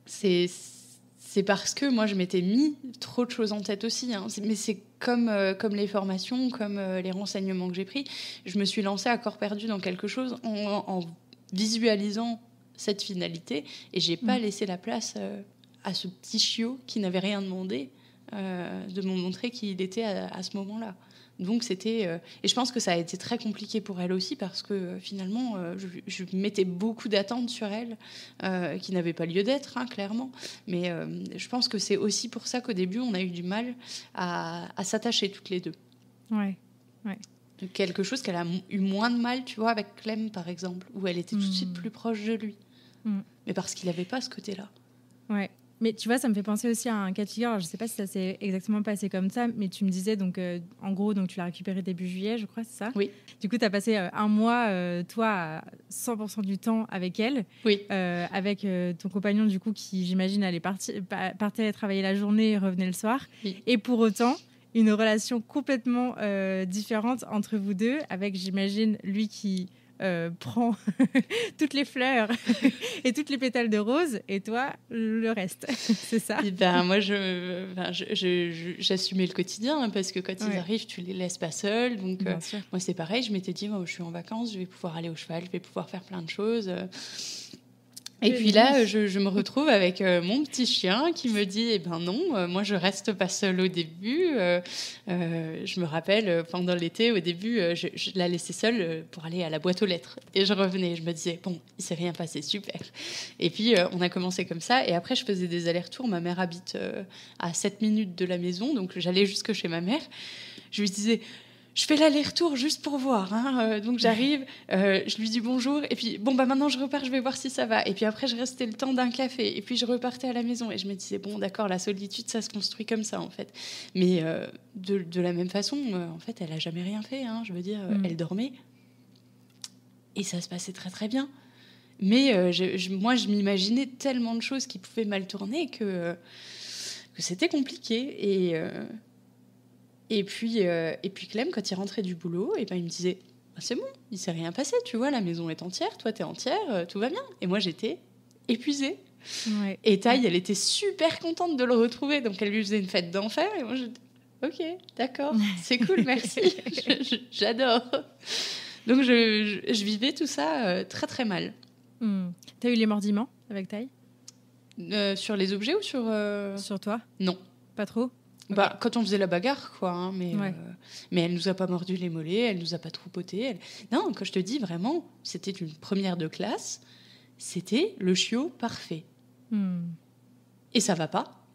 c'est parce que moi, je m'étais mis trop de choses en tête aussi. Mais c'est comme les formations, comme les renseignements que j'ai pris. Je me suis lancée à corps perdu dans quelque chose en visualisant cette finalité et j'ai pas laissé la place à ce petit chiot qui n'avait rien demandé de me montrer qui il était à ce moment-là. Donc c'était et je pense que ça a été très compliqué pour elle aussi parce que finalement je mettais beaucoup d'attentes sur elle qui n'avaient pas lieu d'être, clairement, mais je pense que c'est aussi pour ça qu'au début on a eu du mal à s'attacher toutes les deux. Ouais. Quelque chose qu'elle a eu moins de mal, tu vois, avec Clem, par exemple, où elle était tout de suite plus proche de lui. Mais parce qu'il n'avait pas ce côté-là. Ouais. Mais tu vois, ça me fait penser aussi à un cas de figure. Alors, je ne sais pas si ça s'est exactement passé comme ça, mais tu me disais, donc, en gros, donc, tu l'as récupéré début juillet, je crois, c'est ça ? Oui. Du coup, tu as passé un mois, toi, à 100% du temps avec elle. Oui. Avec ton compagnon, du coup, qui, j'imagine, allait partir travailler la journée et revenait le soir. Oui. Et pour autant, une relation complètement différente entre vous deux, avec, j'imagine, lui qui prend toutes les fleurs et toutes les pétales de rose, et toi, le reste. C'est ça ? Et moi, j'assumais le quotidien, parce que quand ils arrivent, tu les laisses pas seuls. Donc, moi, c'est pareil. Je m'étais dit, moi, je suis en vacances, je vais pouvoir aller au cheval, je vais pouvoir faire plein de choses. Et puis là, je me retrouve avec mon petit chien qui me dit « Eh ben non, moi je reste pas seule au début. » Je me rappelle, pendant l'été, au début, je la laissais seule pour aller à la boîte aux lettres. Et je revenais, je me disais « Bon, il s'est rien passé, super. » Et puis, on a commencé comme ça. Et après, je faisais des allers-retours. Ma mère habite à 7 minutes de la maison, donc j'allais jusque chez ma mère. Je lui disais... Je fais l'aller-retour juste pour voir. Donc j'arrive, je lui dis bonjour, et puis maintenant je repars, je vais voir si ça va. Et puis après, je restais le temps d'un café, et puis je repartais à la maison. Et je me disais, bon, d'accord, la solitude, ça se construit comme ça, en fait. Mais de la même façon, en fait, elle n'a jamais rien fait. Je veux dire, elle dormait, et ça se passait très, très bien. Mais moi, je m'imaginais tellement de choses qui pouvaient mal tourner que c'était compliqué. Et puis Clem, quand il rentrait du boulot, il me disait c'est bon, il s'est rien passé, tu vois, la maison est entière, toi t'es entière, tout va bien. Et moi j'étais épuisée. Ouais. Et Taille, elle était super contente de le retrouver, donc elle lui faisait une fête d'enfer. Et moi je dis ok, d'accord, c'est cool, merci, j'adore. Donc je vivais tout ça très très mal. T'as eu les mordiments avec Taille sur les objets ou sur toi? Non. Pas trop? Okay. Quand on faisait la bagarre, quoi. Mais elle nous a pas mordu les mollets, elle nous a pas troupoté. Non, quand je te dis vraiment, c'était une première de classe, c'était le chiot parfait. Et ça va pas.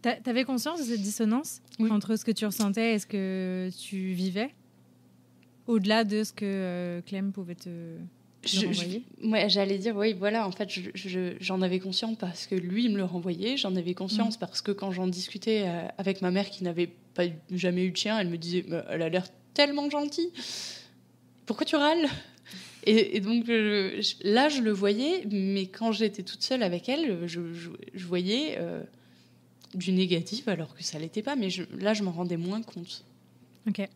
T'avais conscience de cette dissonance entre ce que tu ressentais et ce que tu vivais, au-delà de ce que Clem pouvait te... j'allais dire, oui, voilà, en fait, j'en avais conscience parce que lui, il me le renvoyait. J'en avais conscience parce que quand j'en discutais avec ma mère qui n'avait jamais eu de chien, elle me disait, elle a l'air tellement gentille. Pourquoi tu râles ? Et donc, là, je le voyais, mais quand j'étais toute seule avec elle, je voyais du négatif alors que ça ne l'était pas. Mais là, je m'en rendais moins compte. Ok.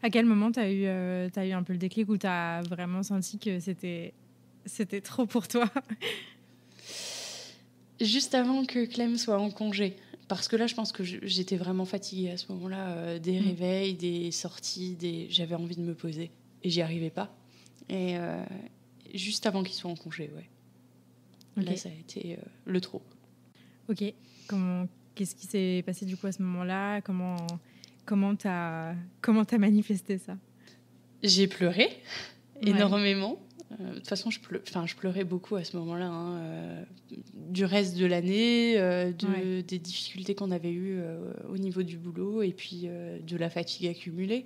À quel moment t'as eu un peu le déclic où t'as vraiment senti que c'était trop pour toi? Juste avant que Clem soit en congé. Parce que là, je pense que j'étais vraiment fatiguée à ce moment-là. Des réveils, des sorties, j'avais envie de me poser. Et j'y arrivais pas. Et juste avant qu'il soit en congé, ouais. Okay. Là, ça a été le trop. Ok. Qu'est-ce qui s'est passé du coup à ce moment-là? Comment t'as manifesté ça? J'ai pleuré énormément. De toute façon, je pleurais beaucoup à ce moment-là, hein, du reste de l'année, des difficultés qu'on avait eues au niveau du boulot et puis de la fatigue accumulée.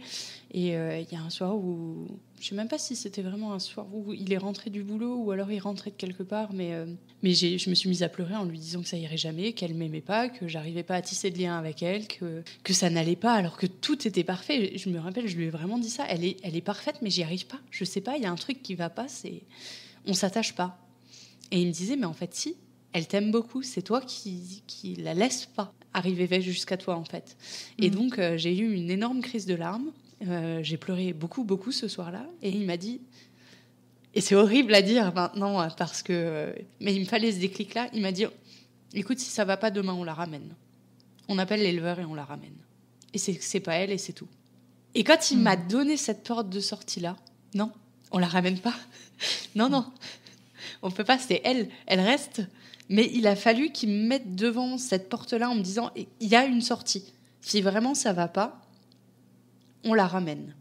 Et il y a un soir où, je ne sais même pas si c'était vraiment un soir où il est rentré du boulot ou alors il rentrait de quelque part, mais je me suis mise à pleurer en lui disant que ça irait jamais, qu'elle m'aimait pas, que j'arrivais pas à tisser de lien avec elle, que ça n'allait pas alors que tout était parfait. Je me rappelle, je lui ai vraiment dit ça. Elle est parfaite, mais j'y arrive pas. Je sais pas, il y a un truc qui va pas. On s'attache pas. Et il me disait, mais en fait, si, elle t'aime beaucoup. C'est toi qui la laisse pas arriver jusqu'à toi, en fait. Et donc, j'ai eu une énorme crise de larmes. J'ai pleuré beaucoup, beaucoup ce soir-là. Et il m'a dit, et c'est horrible à dire maintenant, parce que... mais il me fallait ce déclic-là. Il m'a dit, écoute, si ça va pas, demain, on la ramène. On appelle l'éleveur et on la ramène. Et c'est pas elle et c'est tout. Et quand il m'a donné cette porte de sortie-là, non, on la ramène pas. Non, on peut pas, c'est elle reste. Mais il a fallu qu'il me mette devant cette porte-là en me disant, il y a une sortie. Si vraiment ça va pas, on la ramène.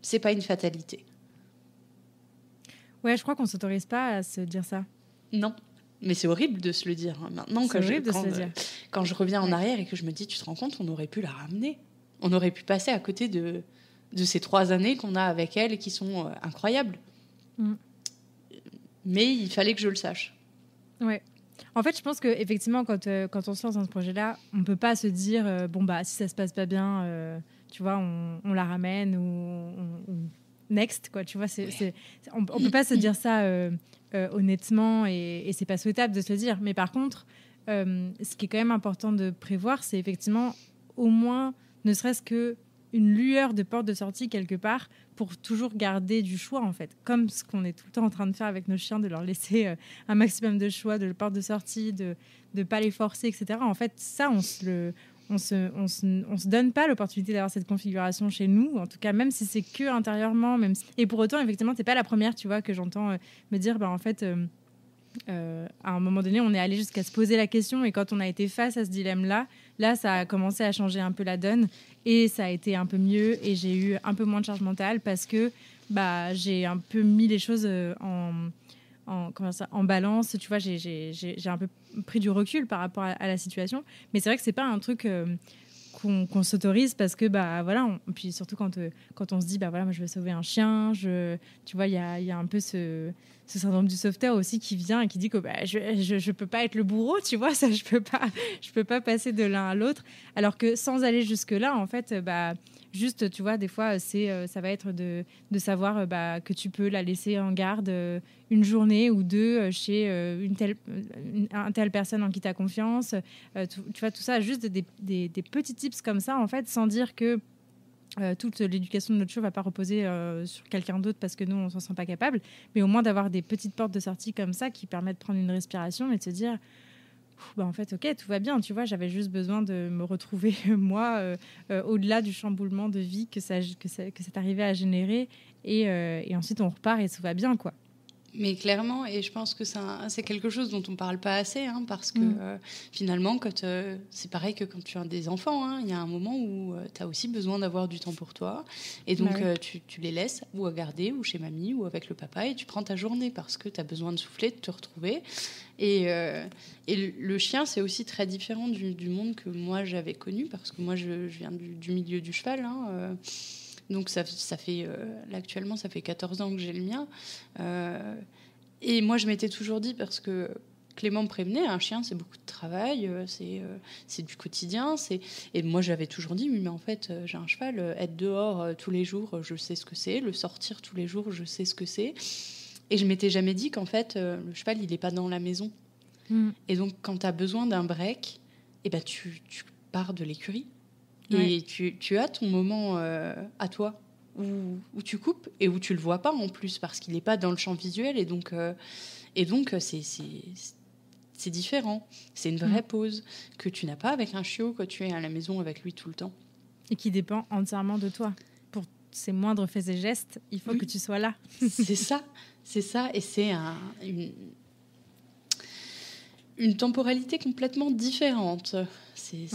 C'est pas une fatalité. Ouais, je crois qu'on s'autorise pas à se dire ça. Non, mais c'est horrible de se le dire. Maintenant, quand je reviens en arrière et que je me dis, tu te rends compte, on aurait pu la ramener. On aurait pu passer à côté de ces 3 années qu'on a avec elle et qui sont incroyables. Mais il fallait que je le sache. Ouais. En fait, je pense qu'effectivement, quand on se lance dans ce projet-là, on ne peut pas se dire si ça se passe pas bien, tu vois, on la ramène ou next, quoi. Tu vois, on ne peut pas se dire ça honnêtement et c'est pas souhaitable de se le dire. Mais par contre, ce qui est quand même important de prévoir, c'est effectivement au moins, ne serait-ce que une lueur de porte de sortie quelque part pour toujours garder du choix, en fait. Comme ce qu'on est tout le temps en train de faire avec nos chiens, de leur laisser un maximum de choix, de porte de sortie, de ne pas les forcer, etc. En fait, ça, on se donne pas l'opportunité d'avoir cette configuration chez nous, en tout cas, même si c'est que intérieurement. Et pour autant, effectivement, t'es pas la première, tu vois, que j'entends me dire, en fait... à un moment donné, on est allé jusqu'à se poser la question et quand on a été face à ce dilemme-là, ça a commencé à changer un peu la donne et ça a été un peu mieux et j'ai eu un peu moins de charge mentale parce que j'ai un peu mis les choses en balance. Tu vois, j'ai un peu pris du recul par rapport à la situation. Mais c'est vrai que c'est pas un truc qu'on s'autorise parce que voilà, puis surtout quand on se dit voilà, moi je veux sauver un chien, tu vois, il y a un peu ce syndrome du sauveteur aussi qui vient et qui dit que je peux pas être le bourreau, tu vois, ça je peux pas passer de l'un à l'autre, alors que sans aller jusque là, en fait, juste, tu vois, des fois ça va être de savoir que tu peux la laisser en garde une journée ou deux chez une telle personne en qui tu as confiance, tu vois, tout ça, juste des petits tips comme ça, en fait, sans dire que toute l'éducation de notre chiot ne va pas reposer sur quelqu'un d'autre parce que nous, on ne s'en sent pas capable, mais au moins d'avoir des petites portes de sortie comme ça qui permettent de prendre une respiration et de se dire en fait, ok, tout va bien, tu vois, j'avais juste besoin de me retrouver, moi, au-delà du chamboulement de vie que c'est arrivé à générer, et ensuite on repart et tout va bien, quoi. Mais clairement, et je pense que c'est quelque chose dont on ne parle pas assez, hein, parce que finalement, c'est pareil que quand tu as des enfants, il y a un moment où tu as aussi besoin d'avoir du temps pour toi. Et donc, tu les laisses ou à garder, ou chez mamie, ou avec le papa, et tu prends ta journée parce que tu as besoin de souffler, de te retrouver. Et le chien, c'est aussi très différent du monde que moi, j'avais connu, parce que moi, je viens du milieu du cheval, donc ça fait là actuellement ça fait 14 ans que j'ai le mien, et moi je m'étais toujours dit, parce que Clément me prévenait, un chien c'est beaucoup de travail, c'est du quotidien, et moi j'avais toujours dit oui, mais en fait j'ai un cheval, être dehors tous les jours je sais ce que c'est, le sortir tous les jours je sais ce que c'est, et je m'étais jamais dit qu'en fait le cheval il est pas dans la maison. Et donc quand tu as besoin d'un break, tu pars de l'écurie. Et tu as ton moment à toi où tu coupes et où tu le vois pas en plus parce qu'il n'est pas dans le champ visuel et donc c'est différent. C'est une vraie pause que tu n'as pas avec un chiot quand tu es à la maison avec lui tout le temps. Et qui dépend entièrement de toi. Pour ses moindres faits et gestes, il faut que tu sois là. C'est ça. Et c'est une temporalité complètement différente. C'est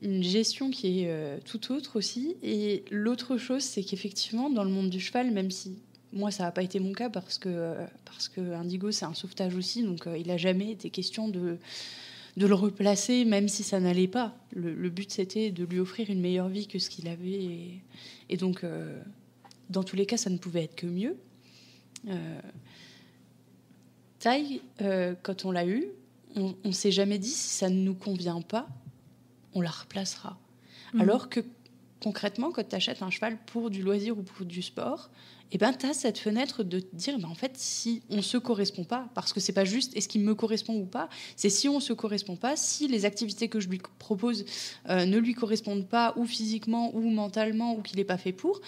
une gestion qui est tout autre aussi. Et l'autre chose, c'est qu'effectivement, dans le monde du cheval, même si moi, ça n'a pas été mon cas parce que Indigo, c'est un sauvetage aussi, donc il n'a jamais été question de le replacer, même si ça n'allait pas. Le but, c'était de lui offrir une meilleure vie que ce qu'il avait. Et donc, dans tous les cas, ça ne pouvait être que mieux. Taille, quand on l'a eu, on ne s'est jamais dit si ça ne nous convient pas, on la replacera. Alors que concrètement, quand tu achètes un cheval pour du loisir ou pour du sport, tu as cette fenêtre de te dire, en fait, si on ne se correspond pas, parce que c'est pas juste est-ce qu'il me correspond ou pas, c'est si on ne se correspond pas, si les activités que je lui propose ne lui correspondent pas, ou physiquement, ou mentalement, ou qu'il n'est pas fait pour,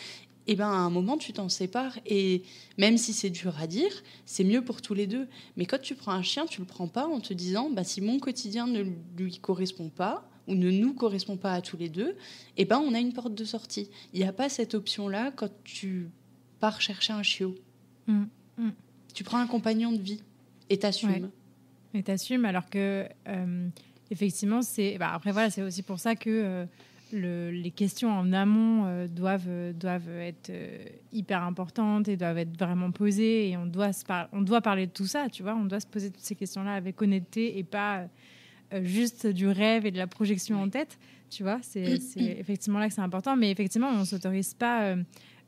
à un moment, tu t'en sépares. Et même si c'est dur à dire, c'est mieux pour tous les deux. Mais quand tu prends un chien, tu ne le prends pas en te disant, si mon quotidien ne lui correspond pas, ou ne nous correspond pas à tous les deux, on a une porte de sortie. Il n'y a pas cette option-là quand tu pars chercher un chiot. Tu prends un compagnon de vie et t'assumes. Ouais. Et t'assumes, alors que, effectivement, c'est... après, voilà, c'est aussi pour ça que les questions en amont doivent être hyper importantes et doivent être vraiment posées. Et on doit parler de tout ça, tu vois. On doit se poser toutes ces questions-là avec honnêteté et pas... juste du rêve et de la projection en tête, tu vois, c'est effectivement là que c'est important, mais effectivement, on ne s'autorise pas,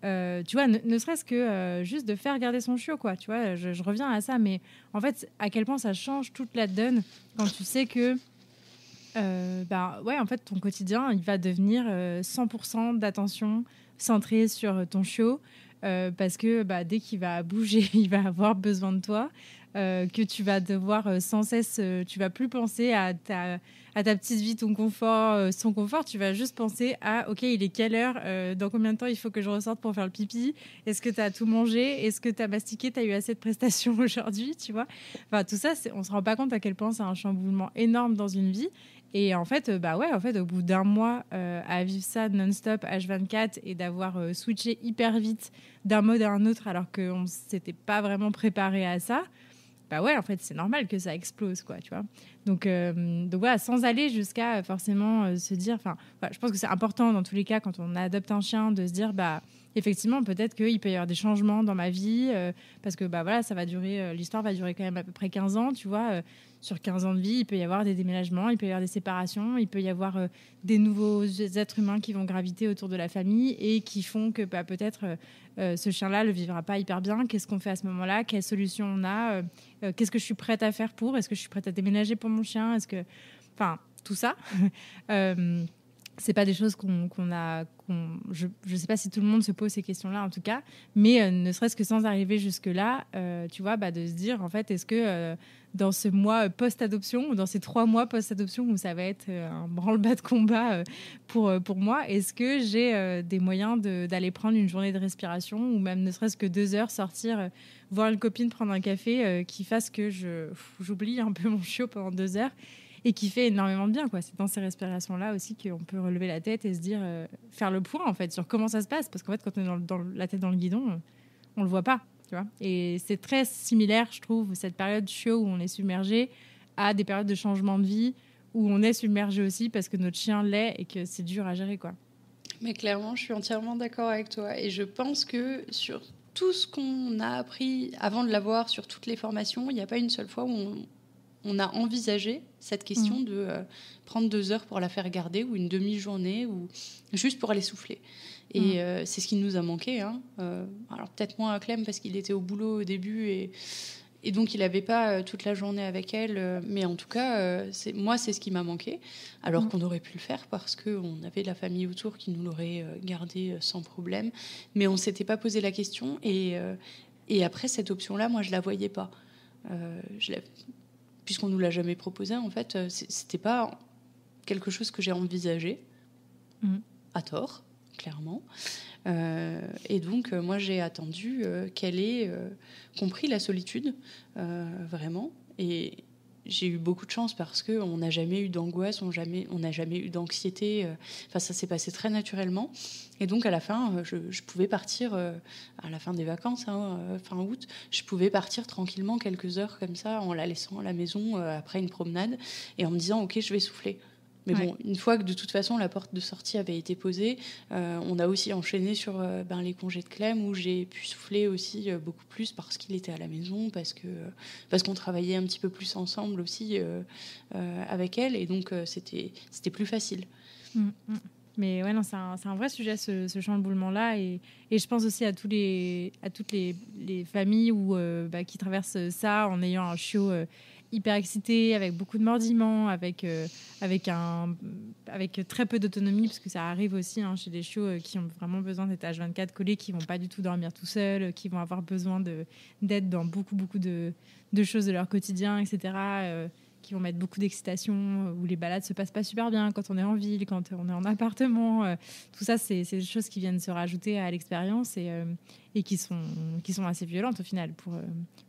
tu vois, ne serait-ce que juste de faire garder son chiot, quoi, tu vois, je reviens à ça, mais en fait, à quel point ça change toute la donne quand tu sais que, en fait, ton quotidien, il va devenir 100% d'attention centrée sur ton chiot, parce que dès qu'il va bouger, il va avoir besoin de toi. Que tu vas devoir sans cesse, tu vas plus penser à ta petite vie, ton confort, son confort, tu vas juste penser à ok, il est quelle heure, dans combien de temps il faut que je ressorte pour faire le pipi, est-ce que tu as tout mangé, est-ce que tu as mastiqué, tu as eu assez de prestations aujourd'hui, tu vois, enfin tout ça, on se rend pas compte à quel point c'est un chamboulement énorme dans une vie. Et en fait, au bout d'un mois à vivre ça non-stop, H24, et d'avoir switché hyper vite d'un mode à un autre alors qu'on ne s'était pas vraiment préparé à ça, en fait, c'est normal que ça explose, quoi, tu vois. Donc voilà, sans aller jusqu'à forcément se dire... je pense que c'est important, dans tous les cas, quand on adopte un chien, de se dire, effectivement, peut-être qu'il peut y avoir des changements dans ma vie, parce que, ça va durer... l'histoire va durer quand même à peu près 15 ans, tu vois. Sur 15 ans de vie, il peut y avoir des déménagements, il peut y avoir des séparations, il peut y avoir des nouveaux êtres humains qui vont graviter autour de la famille et qui font que peut-être ce chien-là ne le vivra pas hyper bien. Qu'est-ce qu'on fait à ce moment-là? Quelle solution on a? Qu'est-ce que je suis prête à faire pour? Est-ce que je suis prête à déménager pour mon chien? Est-ce que... Enfin, tout ça. C'est pas des choses je sais pas si tout le monde se pose ces questions-là, en tout cas, mais ne serait-ce que sans arriver jusque-là, tu vois, de se dire, en fait, est-ce que dans ce mois post-adoption, ou dans ces 3 mois post-adoption où ça va être un branle-bas de combat pour moi, est-ce que j'ai des moyens d'aller prendre une journée de respiration, ou même ne serait-ce que 2 heures, sortir, voir une copine, prendre un café, qui fasse que j'oublie un peu mon chiot pendant 2 heures, et qui fait énormément de bien, quoi. C'est dans ces respirations-là aussi qu'on peut relever la tête et se dire, faire le point, en fait, sur comment ça se passe. Parce qu'en fait, quand on est dans la tête dans le guidon, on le voit pas, tu vois. Et c'est très similaire, je trouve, cette période chiot où on est submergé, à des périodes de changement de vie où on est submergé aussi parce que notre chien l'est et que c'est dur à gérer, quoi. Mais clairement, je suis entièrement d'accord avec toi. Et je pense que sur tout ce qu'on a appris avant de l'avoir, sur toutes les formations, il n'y a pas une seule fois où on a envisagé cette question de prendre 2 heures pour la faire garder, ou une demi-journée, ou juste pour aller souffler. Et c'est ce qui nous a manqué. Hein. Alors peut-être moins à Clem parce qu'il était au boulot au début et donc il n'avait pas toute la journée avec elle. Mais en tout cas, moi, c'est ce qui m'a manqué. Alors qu'on aurait pu le faire parce qu'on avait de la famille autour qui nous l'aurait gardé sans problème. Mais on ne s'était pas posé la question. Et après, cette option-là, moi, je ne la voyais pas. Puisqu'on ne nous l'a jamais proposé, en fait, c'était pas quelque chose que j'ai envisagé. à tort, clairement. Et donc, moi, j'ai attendu qu'elle ait compris la solitude, vraiment. Et j'ai eu beaucoup de chance parce qu'on n'a jamais eu d'angoisse, on n'a jamais eu d'anxiété. Enfin, ça s'est passé très naturellement. Et donc, à la fin, je pouvais partir, à la fin des vacances, fin août, je pouvais partir tranquillement quelques heures comme ça, en la laissant à la maison après une promenade, et en me disant, OK, je vais souffler. Mais bon, une fois que de toute façon la porte de sortie avait été posée, on a aussi enchaîné sur les congés de Clem, où j'ai pu souffler aussi beaucoup plus parce qu'il était à la maison, parce qu'on travaillait un petit peu plus ensemble aussi avec elle, et donc c'était plus facile. Mais ouais, non, c'est un vrai sujet, ce chamboulement-là. Et je pense aussi à toutes les familles qui traversent ça en ayant un chiot hyper excité, avec beaucoup de mordiments, avec très peu d'autonomie, parce que ça arrive aussi chez les chiots qui ont vraiment besoin d'être H24 collés, qui vont pas du tout dormir tout seuls, qui vont avoir besoin d'aide dans beaucoup de choses de leur quotidien, etc., qui vont mettre beaucoup d'excitation, où les balades se passent pas super bien quand on est en ville, quand on est en appartement. Tout ça, c'est des choses qui viennent se rajouter à l'expérience et qui sont assez violentes au final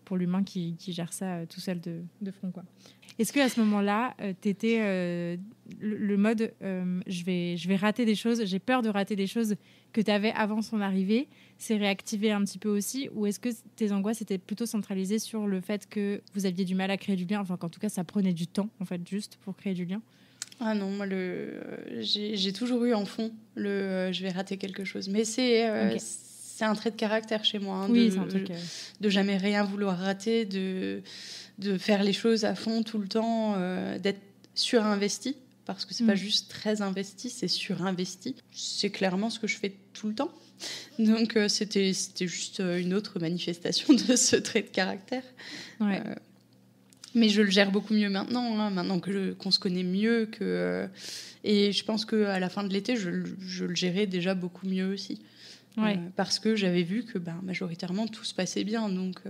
pour l'humain qui gère ça tout seul de front, quoi. Est-ce qu'à ce moment-là, t'étais le mode je vais rater des choses, j'ai peur de rater des choses que tu avais avant son arrivée, c'est réactivé un petit peu aussi, ou est-ce que tes angoisses étaient plutôt centralisées sur le fait que vous aviez du mal à créer du lien, enfin qu'en tout cas ça prenait du temps en fait juste pour créer du lien? Ah non, moi j'ai toujours eu en fond je vais rater quelque chose, mais c'est un trait de caractère chez moi, oui, c'est un truc, de jamais rien vouloir rater, de faire les choses à fond tout le temps, d'être surinvesti, parce que c'est pas juste très investi, c'est surinvesti. C'est clairement ce que je fais tout le temps. Donc c'était juste une autre manifestation de ce trait de caractère. Ouais. Mais je le gère beaucoup mieux maintenant, maintenant qu'on se connaît mieux. Et je pense qu'à la fin de l'été, je le gérais déjà beaucoup mieux aussi. Ouais. Parce que j'avais vu que majoritairement tout se passait bien. Donc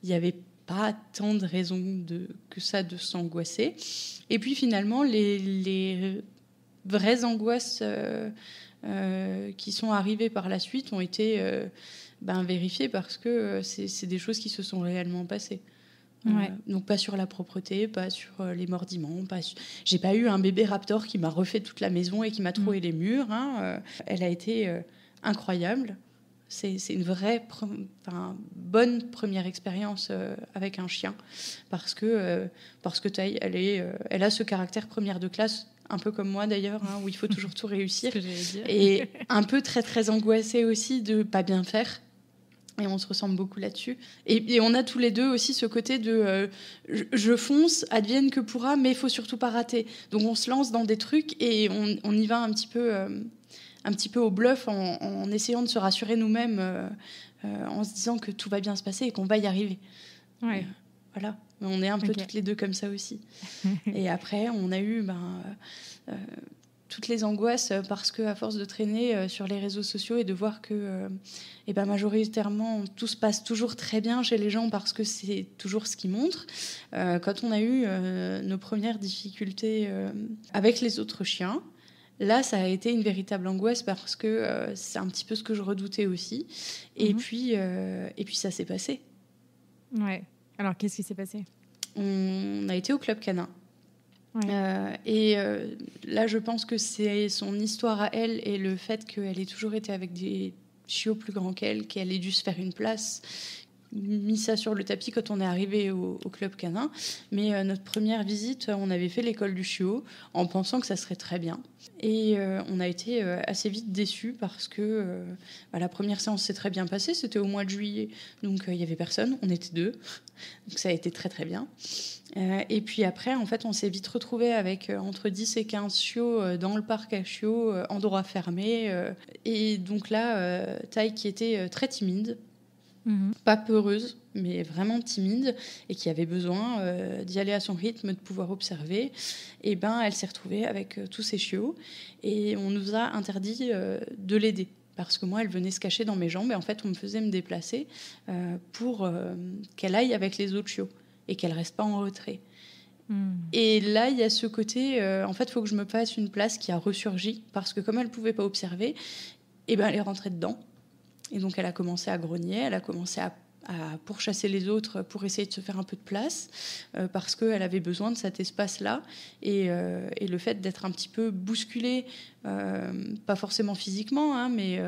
il n'y avait pas tant de raisons que ça de s'angoisser. Et puis finalement, les vraies angoisses qui sont arrivées par la suite ont été vérifiées, parce que c'est des choses qui se sont réellement passées. Ouais. Donc pas sur la propreté, pas sur les mordiments, j'ai pas eu un bébé raptor qui m'a refait toute la maison et qui m'a troué les murs. Elle a été incroyable. C'est une vraie bonne première expérience avec un chien, parce que Taï, elle a ce caractère première de classe, un peu comme moi d'ailleurs, où il faut toujours tout réussir, et un peu très très angoissée aussi de pas bien faire. Et on se ressemble beaucoup là-dessus. Et on a tous les deux aussi ce côté de je fonce, advienne que pourra, mais il faut surtout pas rater. Donc on se lance dans des trucs et on y va un petit peu au bluff, en essayant de se rassurer nous-mêmes, en se disant que tout va bien se passer et qu'on va y arriver. Ouais. Voilà. On est un peu toutes les deux comme ça aussi. Et après, on a eu toutes les angoisses, parce qu'à force de traîner sur les réseaux sociaux et de voir que majoritairement tout se passe toujours très bien chez les gens, parce que c'est toujours ce qu'ils montrent. Quand on a eu nos premières difficultés avec les autres chiens, là ça a été une véritable angoisse, parce que c'est un petit peu ce que je redoutais aussi. Et puis ça s'est passé. Ouais. Alors qu'est-ce qui s'est passé? On a été au Club Canin. Ouais. Là, je pense que c'est son histoire à elle, et le fait qu'elle ait toujours été avec des chiots plus grands qu'elle ait dû se faire une place, mis ça sur le tapis quand on est arrivé au Club Canin. Mais notre première visite, on avait fait l'école du chiot en pensant que ça serait très bien. Et on a été assez vite déçus, parce que la première séance s'est très bien passée. C'était au mois de juillet, donc il n'y avait personne. On était 2, donc ça a été très très bien. Et puis après, en fait, on s'est vite retrouvés avec entre 10 et 15 chiots dans le parc à chiots, endroit fermé. Et donc là, Taï, qui était très timide, pas peureuse, mais vraiment timide, et qui avait besoin d'y aller à son rythme, de pouvoir observer, et elle s'est retrouvée avec tous ces chiots, et on nous a interdit de l'aider, parce que moi, elle venait se cacher dans mes jambes, et en fait, on me faisait me déplacer pour qu'elle aille avec les autres chiots, et qu'elle reste pas en retrait. Et là, il y a ce côté, en fait, il faut que je me fasse une place qui a ressurgi, parce que comme elle ne pouvait pas observer, elle est rentrée dedans. Et donc, elle a commencé à grogner, elle a commencé à pourchasser les autres pour essayer de se faire un peu de place, parce qu'elle avait besoin de cet espace-là. Et le fait d'être un petit peu bousculée, pas forcément physiquement, hein, mais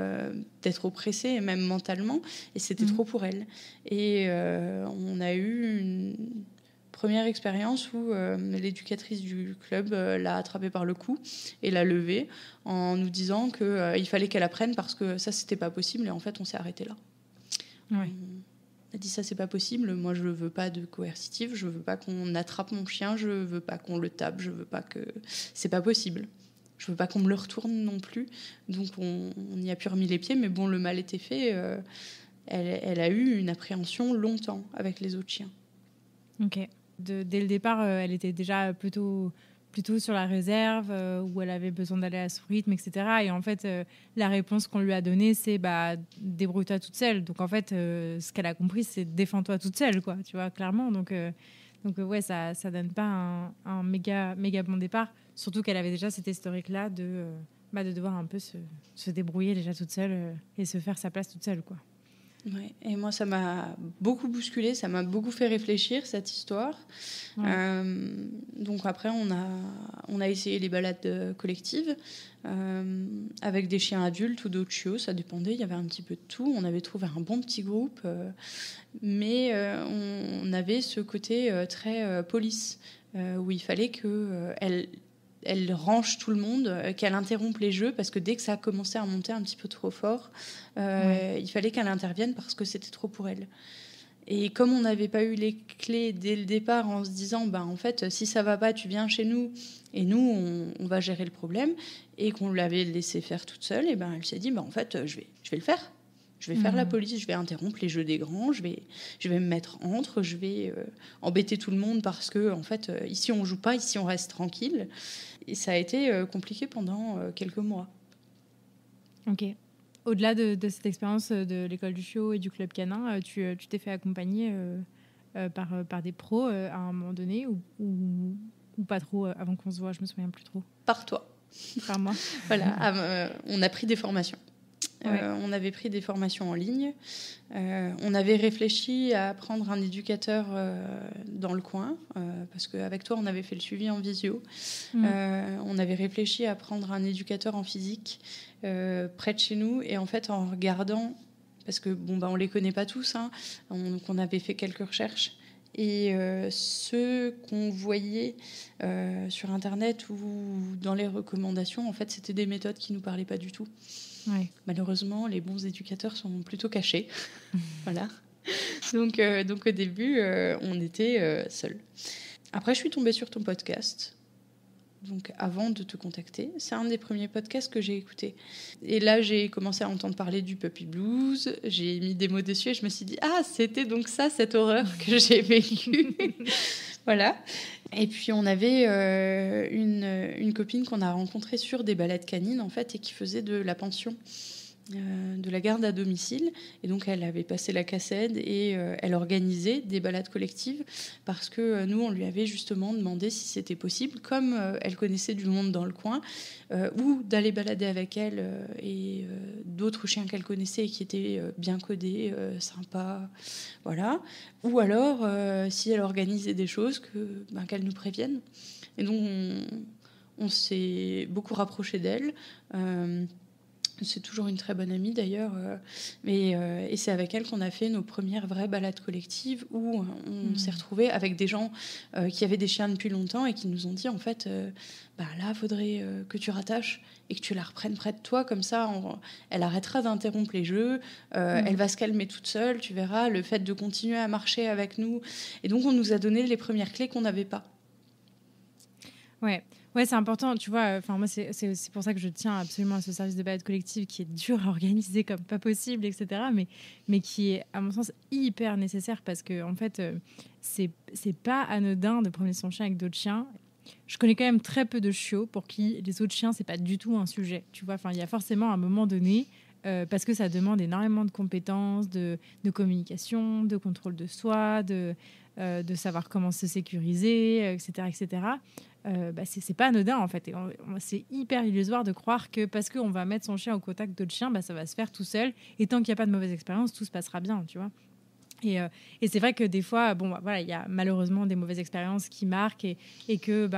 d'être oppressée, et même mentalement, et c'était trop pour elle. Et on a eu une première expérience où l'éducatrice du club l'a attrapée par le cou et l'a levée en nous disant qu'il fallait qu'elle apprenne parce que ça, c'était pas possible. Et en fait, on s'est arrêté là. Ouais. On a dit ça, c'est pas possible. Moi, je veux pas de coercitif. Je veux pas qu'on attrape mon chien. Je veux pas qu'on le tape. Je veux pas que... C'est pas possible. Je veux pas qu'on me le retourne non plus. Donc, on y a pu remis les pieds. Mais bon, le mal était fait. Elle a eu une appréhension longtemps avec les autres chiens. Ok. Dès le départ, elle était déjà plutôt sur la réserve, où elle avait besoin d'aller à son rythme, etc. Et en fait, la réponse qu'on lui a donnée, c'est débrouille-toi toute seule. Donc en fait, ce qu'elle a compris, c'est défends-toi toute seule, quoi, tu vois, clairement. Donc ouais, ça donne pas un méga bon départ. Surtout qu'elle avait déjà cet historique-là de devoir un peu se débrouiller déjà toute seule et se faire sa place toute seule, quoi. Ouais, et moi, ça m'a beaucoup bousculée, ça m'a beaucoup fait réfléchir, cette histoire. Ouais. Donc après, on a essayé les balades collectives avec des chiens adultes ou d'autres chiots, ça dépendait, il y avait un petit peu de tout. On avait trouvé un bon petit groupe, mais on avait ce côté très police, où il fallait qu'elle range tout le monde, qu'elle interrompe les jeux, parce que dès que ça a commencé à monter un petit peu trop fort, il fallait qu'elle intervienne parce que c'était trop pour elle. Et comme on n'avait pas eu les clés dès le départ en se disant, en fait, si ça va pas, tu viens chez nous, et nous, on va gérer le problème, et qu'on l'avait laissé faire toute seule, et elle s'est dit, en fait, je vais le faire. Je vais faire la police, je vais interrompre les jeux des grands, je vais me mettre entre, je vais embêter tout le monde parce que, en fait, ici on joue pas, ici on reste tranquille. Et ça a été compliqué pendant quelques mois. Ok. Au-delà de cette expérience de l'école du chiot et du club canin, tu t'es fait accompagner par des pros à un moment donné ou pas trop avant qu'on se voit, je me souviens plus trop. Par toi. Par moi. Voilà, on a pris des formations. Ouais. On avait pris des formations en ligne. On avait réfléchi à prendre un éducateur dans le coin, parce qu'avec toi, on avait fait le suivi en visio. On avait réfléchi à prendre un éducateur en physique près de chez nous. Et en fait, en regardant, parce que on les connaît pas tous, hein, donc on avait fait quelques recherches. Et ceux qu'on voyait sur Internet ou dans les recommandations, en fait, c'était des méthodes qui nous parlaient pas du tout. Ouais. Malheureusement, les bons éducateurs sont plutôt cachés. Voilà. Donc au début, on était seuls. Après, je suis tombée sur ton podcast. Donc avant de te contacter, c'est un des premiers podcasts que j'ai écouté. Et là, j'ai commencé à entendre parler du puppy blues. J'ai mis des mots dessus et je me suis dit, c'était donc ça, cette horreur que j'ai vécue. Voilà. Et puis on avait une copine qu'on a rencontrée sur des balades canines en fait et qui faisait de la pension, de la garde à domicile. Et donc elle avait passé la cassette et elle organisait des balades collectives parce que nous on lui avait justement demandé si c'était possible, comme elle connaissait du monde dans le coin, ou d'aller balader avec elle et d'autres chiens qu'elle connaissait et qui étaient bien codés, sympas, voilà. Ou alors si elle organisait des choses qu'elle nous prévienne. Et donc on s'est beaucoup rapproché d'elle. C'est toujours une très bonne amie d'ailleurs, et c'est avec elle qu'on a fait nos premières vraies balades collectives où on s'est retrouvés avec des gens qui avaient des chiens depuis longtemps et qui nous ont dit en fait là il faudrait que tu rattaches et que tu la reprennes près de toi, comme ça elle arrêtera d'interrompre les jeux, elle va se calmer toute seule, tu verras, le fait de continuer à marcher avec nous. Et donc on nous a donné les premières clés qu'on n'avait pas. Ouais, c'est important, tu vois. Enfin, moi, c'est pour ça que je tiens absolument à ce service de balade collective qui est dur à organiser comme pas possible, etc. Mais qui est, à mon sens, hyper nécessaire parce que, en fait, c'est pas anodin de promener son chien avec d'autres chiens. Je connais quand même très peu de chiots pour qui les autres chiens, c'est pas du tout un sujet. Tu vois, enfin, il y a forcément un moment donné, parce que ça demande énormément de compétences, de communication, de contrôle de soi, de savoir comment se sécuriser, etc. etc. C'est pas anodin en fait. Et c'est hyper illusoire de croire que parce qu'on va mettre son chien au contact d'autres chiens, ça va se faire tout seul. Et tant qu'il n'y a pas de mauvaise expérience, tout se passera bien, tu vois. Et c'est vrai que des fois, il y a malheureusement des mauvaises expériences qui marquent et que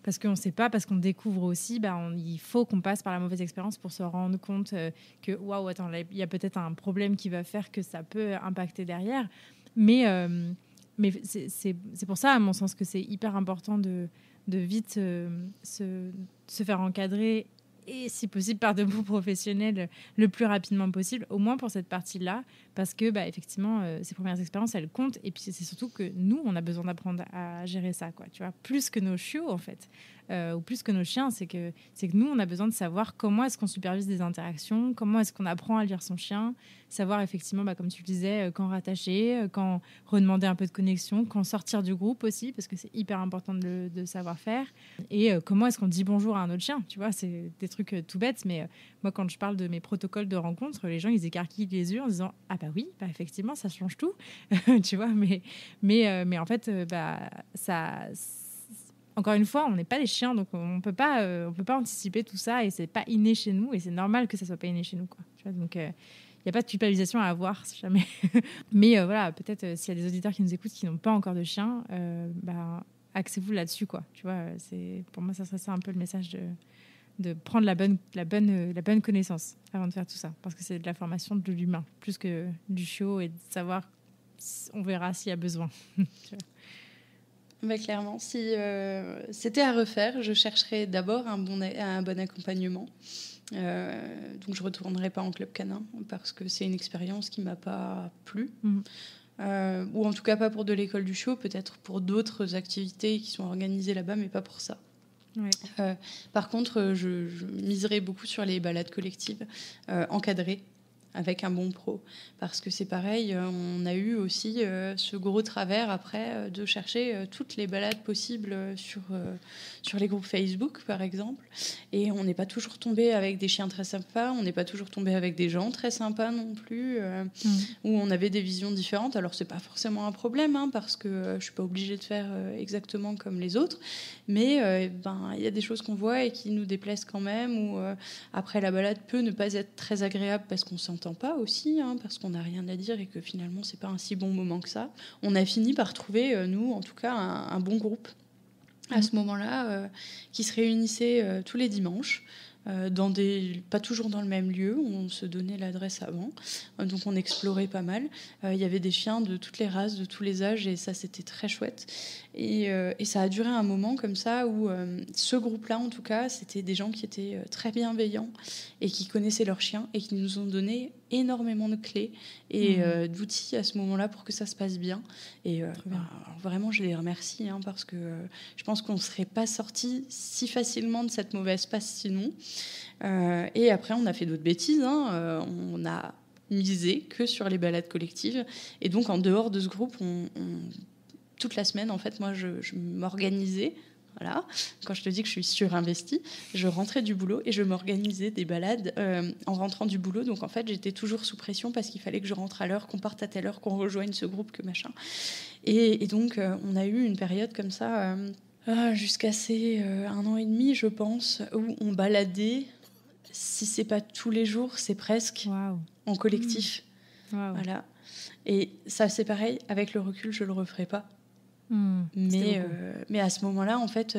parce qu'on ne sait pas, parce qu'on découvre aussi, il faut qu'on passe par la mauvaise expérience pour se rendre compte que waouh, attends, il y a peut-être un problème qui va faire que ça peut impacter derrière. Mais c'est pour ça, à mon sens, que c'est hyper important de vite se faire encadrer et si possible par de bons professionnels le plus rapidement possible, au moins pour cette partie-là, parce que effectivement, ces premières expériences, elles comptent. Et puis c'est surtout que nous, on a besoin d'apprendre à gérer ça, quoi, tu vois, plus que nos chiots en fait, ou plus que nos chiens. C'est que nous, on a besoin de savoir comment est-ce qu'on supervise des interactions, comment est-ce qu'on apprend à lire son chien, savoir effectivement, comme tu le disais, quand rattacher, quand redemander un peu de connexion, quand sortir du groupe aussi, parce que c'est hyper important de savoir faire, et comment est-ce qu'on dit bonjour à un autre chien, tu vois. C'est des trucs tout bêtes, mais moi, quand je parle de mes protocoles de rencontre, les gens, ils écarquillent les yeux en disant « Ah oui, effectivement, ça change tout. » Tu vois, mais en fait, ça... Encore une fois, on n'est pas des chiens, donc on peut pas anticiper tout ça, et c'est pas inné chez nous, et c'est normal que ça soit pas inné chez nous, quoi. Tu vois, donc... il n'y a pas de culpabilisation à avoir, si jamais. Mais peut-être s'il y a des auditeurs qui nous écoutent qui n'ont pas encore de chien, axez-vous là-dessus, quoi. Tu vois, pour moi, ça serait ça un peu le message de prendre la bonne connaissance avant de faire tout ça. Parce que c'est de la formation de l'humain, plus que du chiot, et de savoir, on verra s'il y a besoin. Clairement, si c'était à refaire, je chercherais d'abord un bon accompagnement. Donc je retournerai pas en club canin parce que c'est une expérience qui m'a pas plu, ou en tout cas pas pour de l'école du chiot, peut-être pour d'autres activités qui sont organisées là-bas, mais pas pour ça. Ouais. Par contre, je miserais beaucoup sur les balades collectives encadrées avec un bon pro, parce que c'est pareil, on a eu aussi ce gros travers après de chercher toutes les balades possibles sur les groupes Facebook par exemple, et on n'est pas toujours tombé avec des chiens très sympas, on n'est pas toujours tombé avec des gens très sympas non plus, où on avait des visions différentes. Alors c'est pas forcément un problème, parce que je suis pas obligée de faire exactement comme les autres, mais il y a des choses qu'on voit et qui nous déplaisent quand même, ou après la balade peut ne pas être très agréable parce qu'on s'entend pas aussi, parce qu'on n'a rien à dire et que finalement c'est pas un si bon moment que ça. On a fini par trouver, nous en tout cas, un bon groupe à ce moment-là, qui se réunissait tous les dimanches, pas toujours dans le même lieu, où on se donnait l'adresse avant, donc on explorait pas mal. Il y avait des chiens de toutes les races, de tous les âges, et ça c'était très chouette, et ça a duré un moment comme ça où ce groupe-là en tout cas, c'était des gens qui étaient très bienveillants et qui connaissaient leurs chiens et qui nous ont donné énormément de clés et d'outils à ce moment-là pour que ça se passe bien, et vraiment je les remercie, parce que je pense qu'on ne serait pas sorti si facilement de cette mauvaise passe sinon. Et après on a fait d'autres bêtises, on a misé que sur les balades collectives, et donc en dehors de ce groupe toute la semaine en fait moi je m'organisais. Voilà. Quand je te dis que je suis surinvestie, je rentrais du boulot et je m'organisais des balades en rentrant du boulot. Donc en fait, j'étais toujours sous pression parce qu'il fallait que je rentre à l'heure, qu'on parte à telle heure, qu'on rejoigne ce groupe, que machin. Et donc, on a eu une période comme ça jusqu'à ces 1 an et demi, je pense, où on baladait. Si c'est pas tous les jours, c'est presque en collectif. Voilà. Et ça, c'est pareil. Avec le recul, je le referai pas. Mais à ce moment-là, en fait,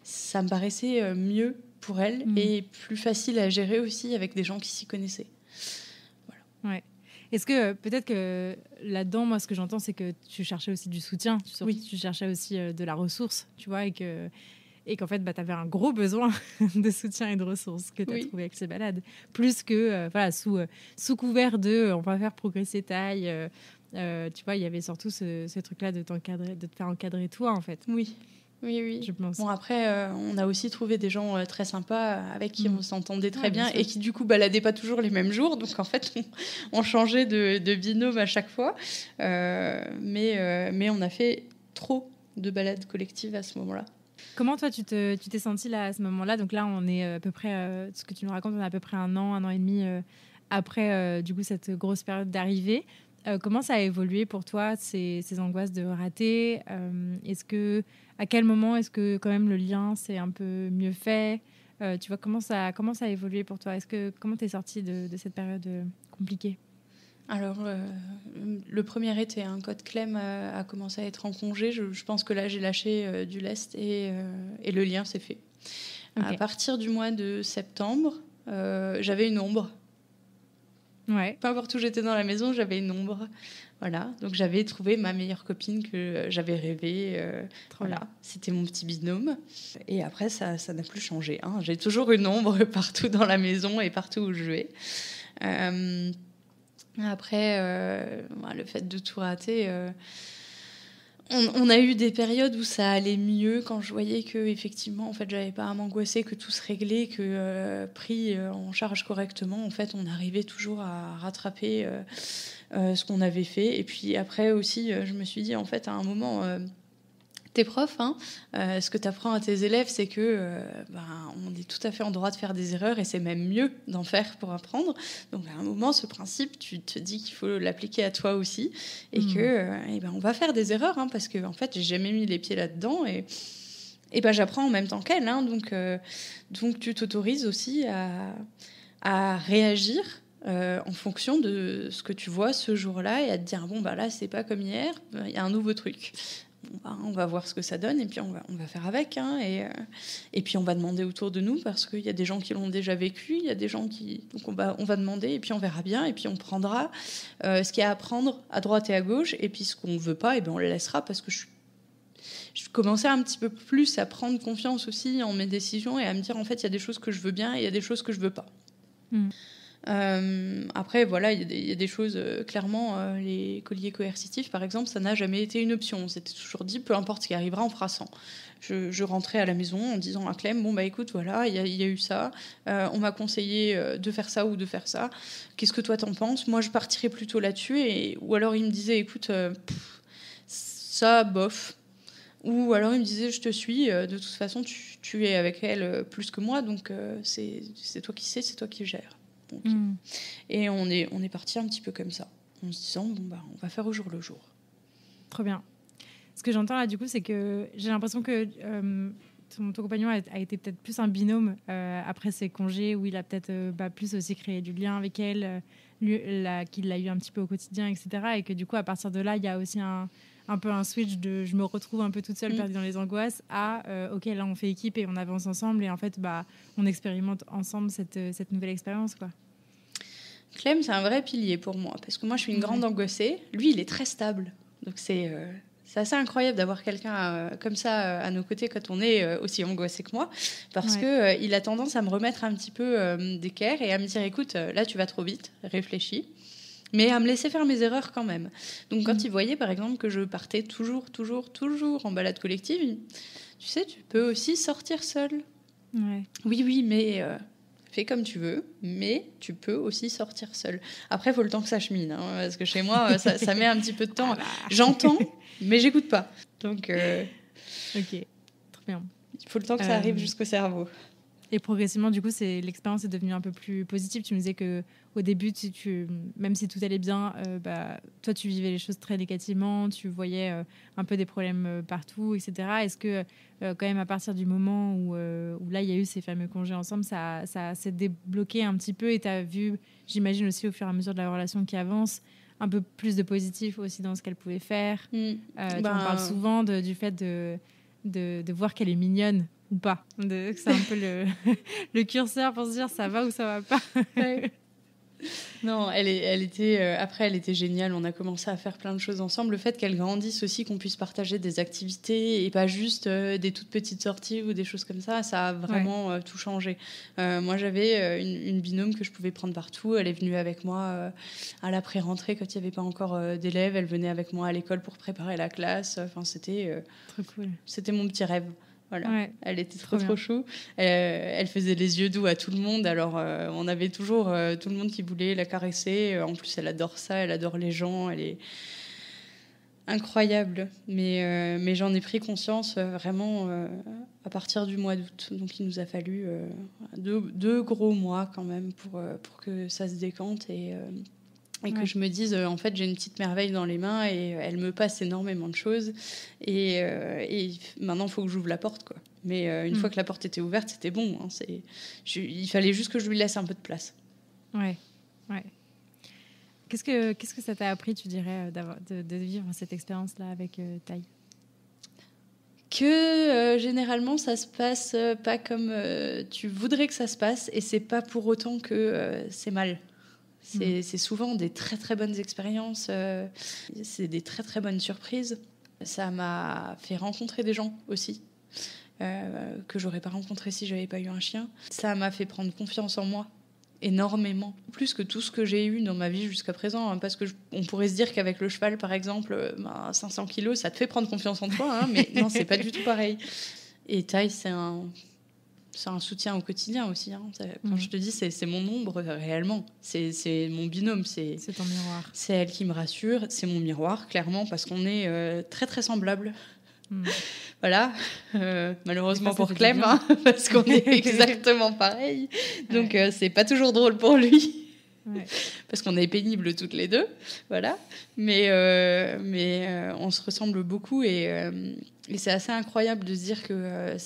ça me paraissait mieux pour elle et plus facile à gérer aussi avec des gens qui s'y connaissaient. Voilà. Ouais. Est-ce que peut-être que là-dedans, moi, ce que j'entends, c'est que tu cherchais aussi du soutien, tu cherchais aussi de la ressource, tu vois, et qu'en fait, tu avais un gros besoin de soutien et de ressources que tu as trouvé avec ces balades. Plus que, sous couvert on va faire progresser taille. Tu vois, il y avait surtout ce truc-là de te faire encadrer toi, en fait. Oui. Je pense. Bon, après, on a aussi trouvé des gens très sympas avec qui on s'entendait très bien et qui, du coup, baladaient pas toujours les mêmes jours. Donc, en fait, on changeait de binôme à chaque fois. Mais on a fait trop de balades collectives à ce moment-là. Comment toi, tu t'es sentie là, à ce moment-là? Donc là, on est à peu près, ce que tu nous racontes, on est à peu près un an et demi après, du coup, cette grosse période d'arrivée. Comment ça a évolué pour toi, ces angoisses de rater? À quel moment est-ce que quand même le lien s'est un peu mieux fait? Tu vois, comment ça a évolué pour toi? Comment t'es sortie de cette période compliquée? Alors, le premier été, quand Clem a commencé à être en congé, je pense que là, j'ai lâché du lest et le lien s'est fait. Okay. À partir du mois de septembre, j'avais une ombre. Ouais. Peu importe où j'étais dans la maison, j'avais une ombre. Voilà, donc j'avais trouvé ma meilleure copine que j'avais rêvée. Voilà, c'était mon petit binôme. Et après, ça n'a plus changé. J'ai toujours une ombre partout dans la maison et partout où je vais. Après, le fait de tout rater, on a eu des périodes où ça allait mieux quand je voyais que effectivement, en fait, j'avais pas à m'angoisser, que tout se réglait, que pris en charge correctement, en fait, on arrivait toujours à rattraper ce qu'on avait fait. Et puis après aussi, je me suis dit, en fait, à un moment, t'es prof, ce que tu apprends à tes élèves, c'est que on est tout à fait en droit de faire des erreurs et c'est même mieux d'en faire pour apprendre. Donc à un moment, ce principe, tu te dis qu'il faut l'appliquer à toi aussi et que on va faire des erreurs parce que en fait, j'ai jamais mis les pieds là-dedans et j'apprends en même temps qu'elle. Donc tu t'autorises aussi à réagir en fonction de ce que tu vois ce jour-là et à te dire là, c'est pas comme hier, il y a un nouveau truc. On va voir ce que ça donne et puis on va faire avec et puis on va demander autour de nous parce qu'il y a des gens qui l'ont déjà vécu, il y a des gens qui... Donc on va demander et puis on verra bien et puis on prendra ce qu'il y a à prendre à droite et à gauche et puis ce qu'on ne veut pas, on le laissera parce que je commençais un petit peu plus à prendre confiance aussi en mes décisions et à me dire en fait il y a des choses que je veux bien et il y a des choses que je veux pas. Après, voilà, il y a des choses, clairement, les colliers coercitifs, par exemple, ça n'a jamais été une option. On s'était toujours dit, peu importe ce qui arrivera, on fera sans. Je rentrais à la maison en disant à Clem, écoute, voilà, il y a eu ça, on m'a conseillé de faire ça ou de faire ça. Qu'est-ce que toi t'en penses ? Moi, je partirais plutôt là-dessus. Ou alors, il me disait, écoute, ça, bof. Ou alors, il me disait, je te suis, de toute façon, tu es avec elle plus que moi, donc c'est toi qui sais, c'est toi qui gères. Et on est parti un petit peu comme ça, en se disant on va faire au jour le jour. Trop bien. Ce que j'entends là du coup, c'est que j'ai l'impression que ton compagnon a été peut-être plus un binôme après ses congés, où il a peut-être plus aussi créé du lien avec elle, qu'il l'a eu un petit peu au quotidien, etc. Et que du coup, à partir de là, il y a aussi un peu un switch de je me retrouve un peu toute seule perdue dans les angoisses à ok, là on fait équipe et on avance ensemble et en fait on expérimente ensemble cette nouvelle expérience, quoi. Clem, c'est un vrai pilier pour moi parce que moi je suis une grande angoissée, lui il est très stable, donc c'est assez incroyable d'avoir quelqu'un comme ça à nos côtés quand on est aussi angoissé que moi, parce que il a tendance à me remettre un petit peu d'équerre et à me dire écoute, là tu vas trop vite, réfléchis, mais à me laisser faire mes erreurs quand même. Donc quand il voyait par exemple que je partais toujours en balade collective, tu sais, tu peux aussi sortir seule. Oui, mais fais comme tu veux, mais tu peux aussi sortir seule. Après, il faut le temps que ça chemine, parce que chez moi, ça met un petit peu de temps. J'entends, mais j'écoute pas. Donc, ok, très bien. Il faut le temps que ça arrive jusqu'au cerveau. Et progressivement, du coup, l'expérience est devenue un peu plus positive. Tu me disais qu'au début, même si tout allait bien, toi, tu vivais les choses très négativement, tu voyais un peu des problèmes partout, etc. Est-ce que, quand même, à partir du moment où là, il y a eu ces fameux congés ensemble, ça s'est débloqué un petit peu et tu as vu, j'imagine aussi au fur et à mesure de la relation qui avance, un peu plus de positif aussi dans ce qu'elle pouvait faire. Tu en parles souvent du fait de voir qu'elle est mignonne ou pas. C'est un peu le curseur pour se dire ça va ou ça va pas. Non, elle était géniale. On a commencé à faire plein de choses ensemble. Le fait qu'elle grandisse aussi, qu'on puisse partager des activités et pas juste des toutes petites sorties ou des choses comme ça, ça a vraiment tout changé. Moi, j'avais une binôme que je pouvais prendre partout. Elle est venue avec moi à la pré-rentrée quand il n'y avait pas encore d'élèves. Elle venait avec moi à l'école pour préparer la classe. Enfin, c'était trop cool. C'était mon petit rêve. Voilà. Elle était trop chou. Elle faisait les yeux doux à tout le monde. Alors, on avait toujours tout le monde qui voulait la caresser. En plus, elle adore ça. Elle adore les gens. incroyable, mais j'en ai pris conscience vraiment à partir du mois d'août. Donc il nous a fallu 2 gros mois quand même pour que ça se décante et que je me dise, en fait, j'ai une petite merveille dans les mains et elle me passe énormément de choses. Et maintenant, il faut que j'ouvre la porte, quoi. Mais une fois que la porte était ouverte, c'était bon. Hein, il fallait juste que je lui laisse un peu de place. Ouais. Qu'est-ce que ça t'a appris, tu dirais, de vivre cette expérience-là avec Taï ? Que généralement, ça se passe pas comme tu voudrais que ça se passe. Et c'est pas pour autant que c'est mal. C'est souvent des très très bonnes expériences, c'est des très très bonnes surprises. Ça m'a fait rencontrer des gens aussi que j'aurais pas rencontrés si j'avais pas eu un chien. Ça m'a fait prendre confiance en moi énormément, plus que tout ce que j'ai eu dans ma vie jusqu'à présent, hein, parce que on pourrait se dire qu'avec le cheval par exemple, 500 kilos ça te fait prendre confiance en toi, hein, mais non, c'est pas du tout pareil. Et Taï, c'est un soutien au quotidien aussi. Hein. Quand je te dis, c'est mon ombre réellement. C'est mon binôme. C'est ton miroir. C'est elle qui me rassure. C'est mon miroir, clairement, parce qu'on est très, très semblables. Voilà. Malheureusement pour Clem, hein, parce qu'on est exactement pareil. Donc, c'est pas toujours drôle pour lui. Ouais. Parce qu'on est pénibles toutes les deux. Voilà. Mais on se ressemble beaucoup et c'est assez incroyable de se dire que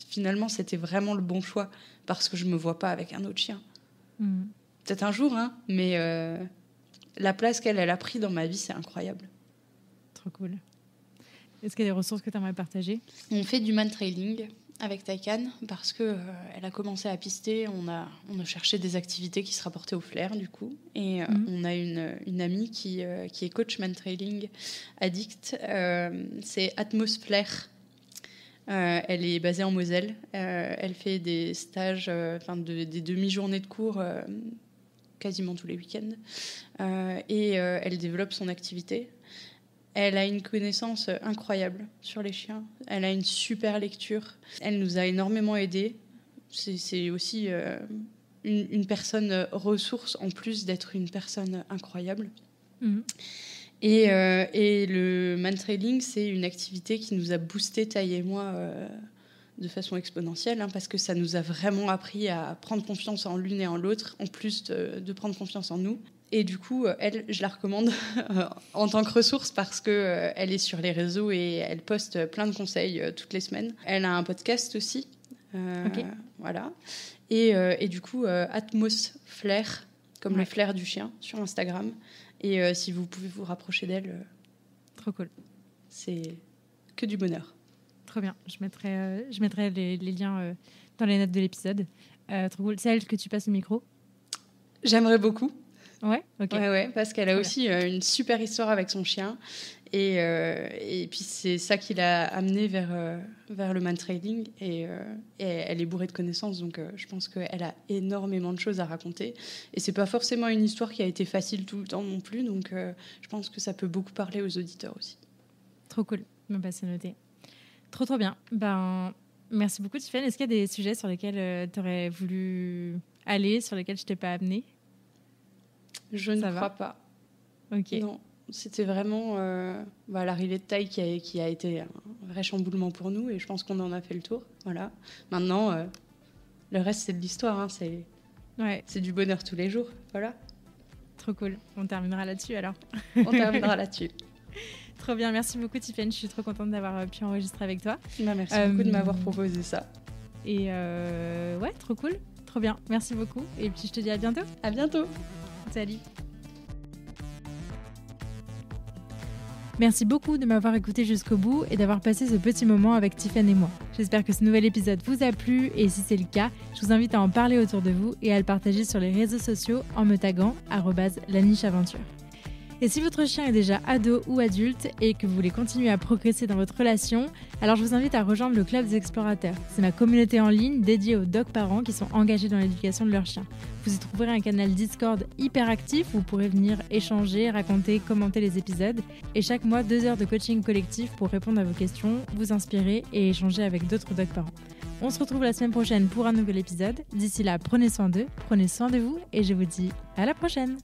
finalement, c'était vraiment le bon choix parce que je me vois pas avec un autre chien. Peut-être un jour, hein, mais la place qu'elle a pris dans ma vie, c'est incroyable. Trop cool. Est-ce qu'il y a des ressources que tu aimerais partager ? On fait du mantrailing avec Taycan parce que elle a commencé à pister. On a cherché des activités qui se rapportaient au flair du coup, et on a une amie qui est coach mantrailing addict. C'est Atmos Flair. Elle est basée en Moselle. Elle fait des stages, des demi-journées de cours quasiment tous les week-ends. Et elle développe son activité. Elle a une connaissance incroyable sur les chiens. Elle a une super lecture. Elle nous a énormément aidés. C'est aussi une personne ressource en plus d'être une personne incroyable. Et le mantrailing, c'est une activité qui nous a boosté, Taï et moi, de façon exponentielle, hein, parce que ça nous a vraiment appris à prendre confiance en l'une et en l'autre, en plus de prendre confiance en nous. Et du coup, elle, je la recommande en tant que ressource parce qu'elle est sur les réseaux et elle poste plein de conseils toutes les semaines. Elle a un podcast aussi. Voilà. Et du coup, Atmos Flair, comme le flair du chien, sur Instagram. Et si vous pouvez vous rapprocher d'elle, trop cool. C'est que du bonheur. Trop bien. Je mettrai les liens dans les notes de l'épisode. Trop cool. C'est elle que tu passes le micro ? J'aimerais beaucoup. Ouais, ok. Ouais, parce qu'elle a aussi une super histoire avec son chien. Et puis, c'est ça qui l'a amenée vers le mantrailing. Et elle est bourrée de connaissances, donc je pense qu'elle a énormément de choses à raconter. Et c'est pas forcément une histoire qui a été facile tout le temps non plus, donc je pense que ça peut beaucoup parler aux auditeurs aussi. Trop cool. C'est noté. Trop bien. Merci beaucoup, Tiffany. Est-ce qu'il y a des sujets sur lesquels tu aurais voulu aller, sur lesquels je t'ai pas amené ? Je ne crois pas. Ok. Non, c'était vraiment l'arrivée de Taï qui a été un vrai chamboulement pour nous et je pense qu'on en a fait le tour. Voilà. Maintenant, le reste, c'est de l'histoire. Hein. C'est du bonheur tous les jours. Voilà. Trop cool. On terminera là-dessus alors. On terminera là-dessus. Trop bien. Merci beaucoup, Tiffany. Je suis trop contente d'avoir pu enregistrer avec toi. Merci beaucoup de m'avoir proposé ça. Et trop cool. Trop bien. Merci beaucoup. Et puis, je te dis à bientôt. À bientôt. Salut. Merci beaucoup de m'avoir écouté jusqu'au bout et d'avoir passé ce petit moment avec Tiffany et moi. J'espère que ce nouvel épisode vous a plu et si c'est le cas, je vous invite à en parler autour de vous et à le partager sur les réseaux sociaux en me taguant @lanicheaventure. Et si votre chien est déjà ado ou adulte et que vous voulez continuer à progresser dans votre relation, alors je vous invite à rejoindre le Club des Explorateurs. C'est ma communauté en ligne dédiée aux dog parents qui sont engagés dans l'éducation de leurs chiens. Vous y trouverez un canal Discord hyper actif où vous pourrez venir échanger, raconter, commenter les épisodes. Et chaque mois, 2 heures de coaching collectif pour répondre à vos questions, vous inspirer et échanger avec d'autres dog parents. On se retrouve la semaine prochaine pour un nouvel épisode. D'ici là, prenez soin d'eux, prenez soin de vous et je vous dis à la prochaine.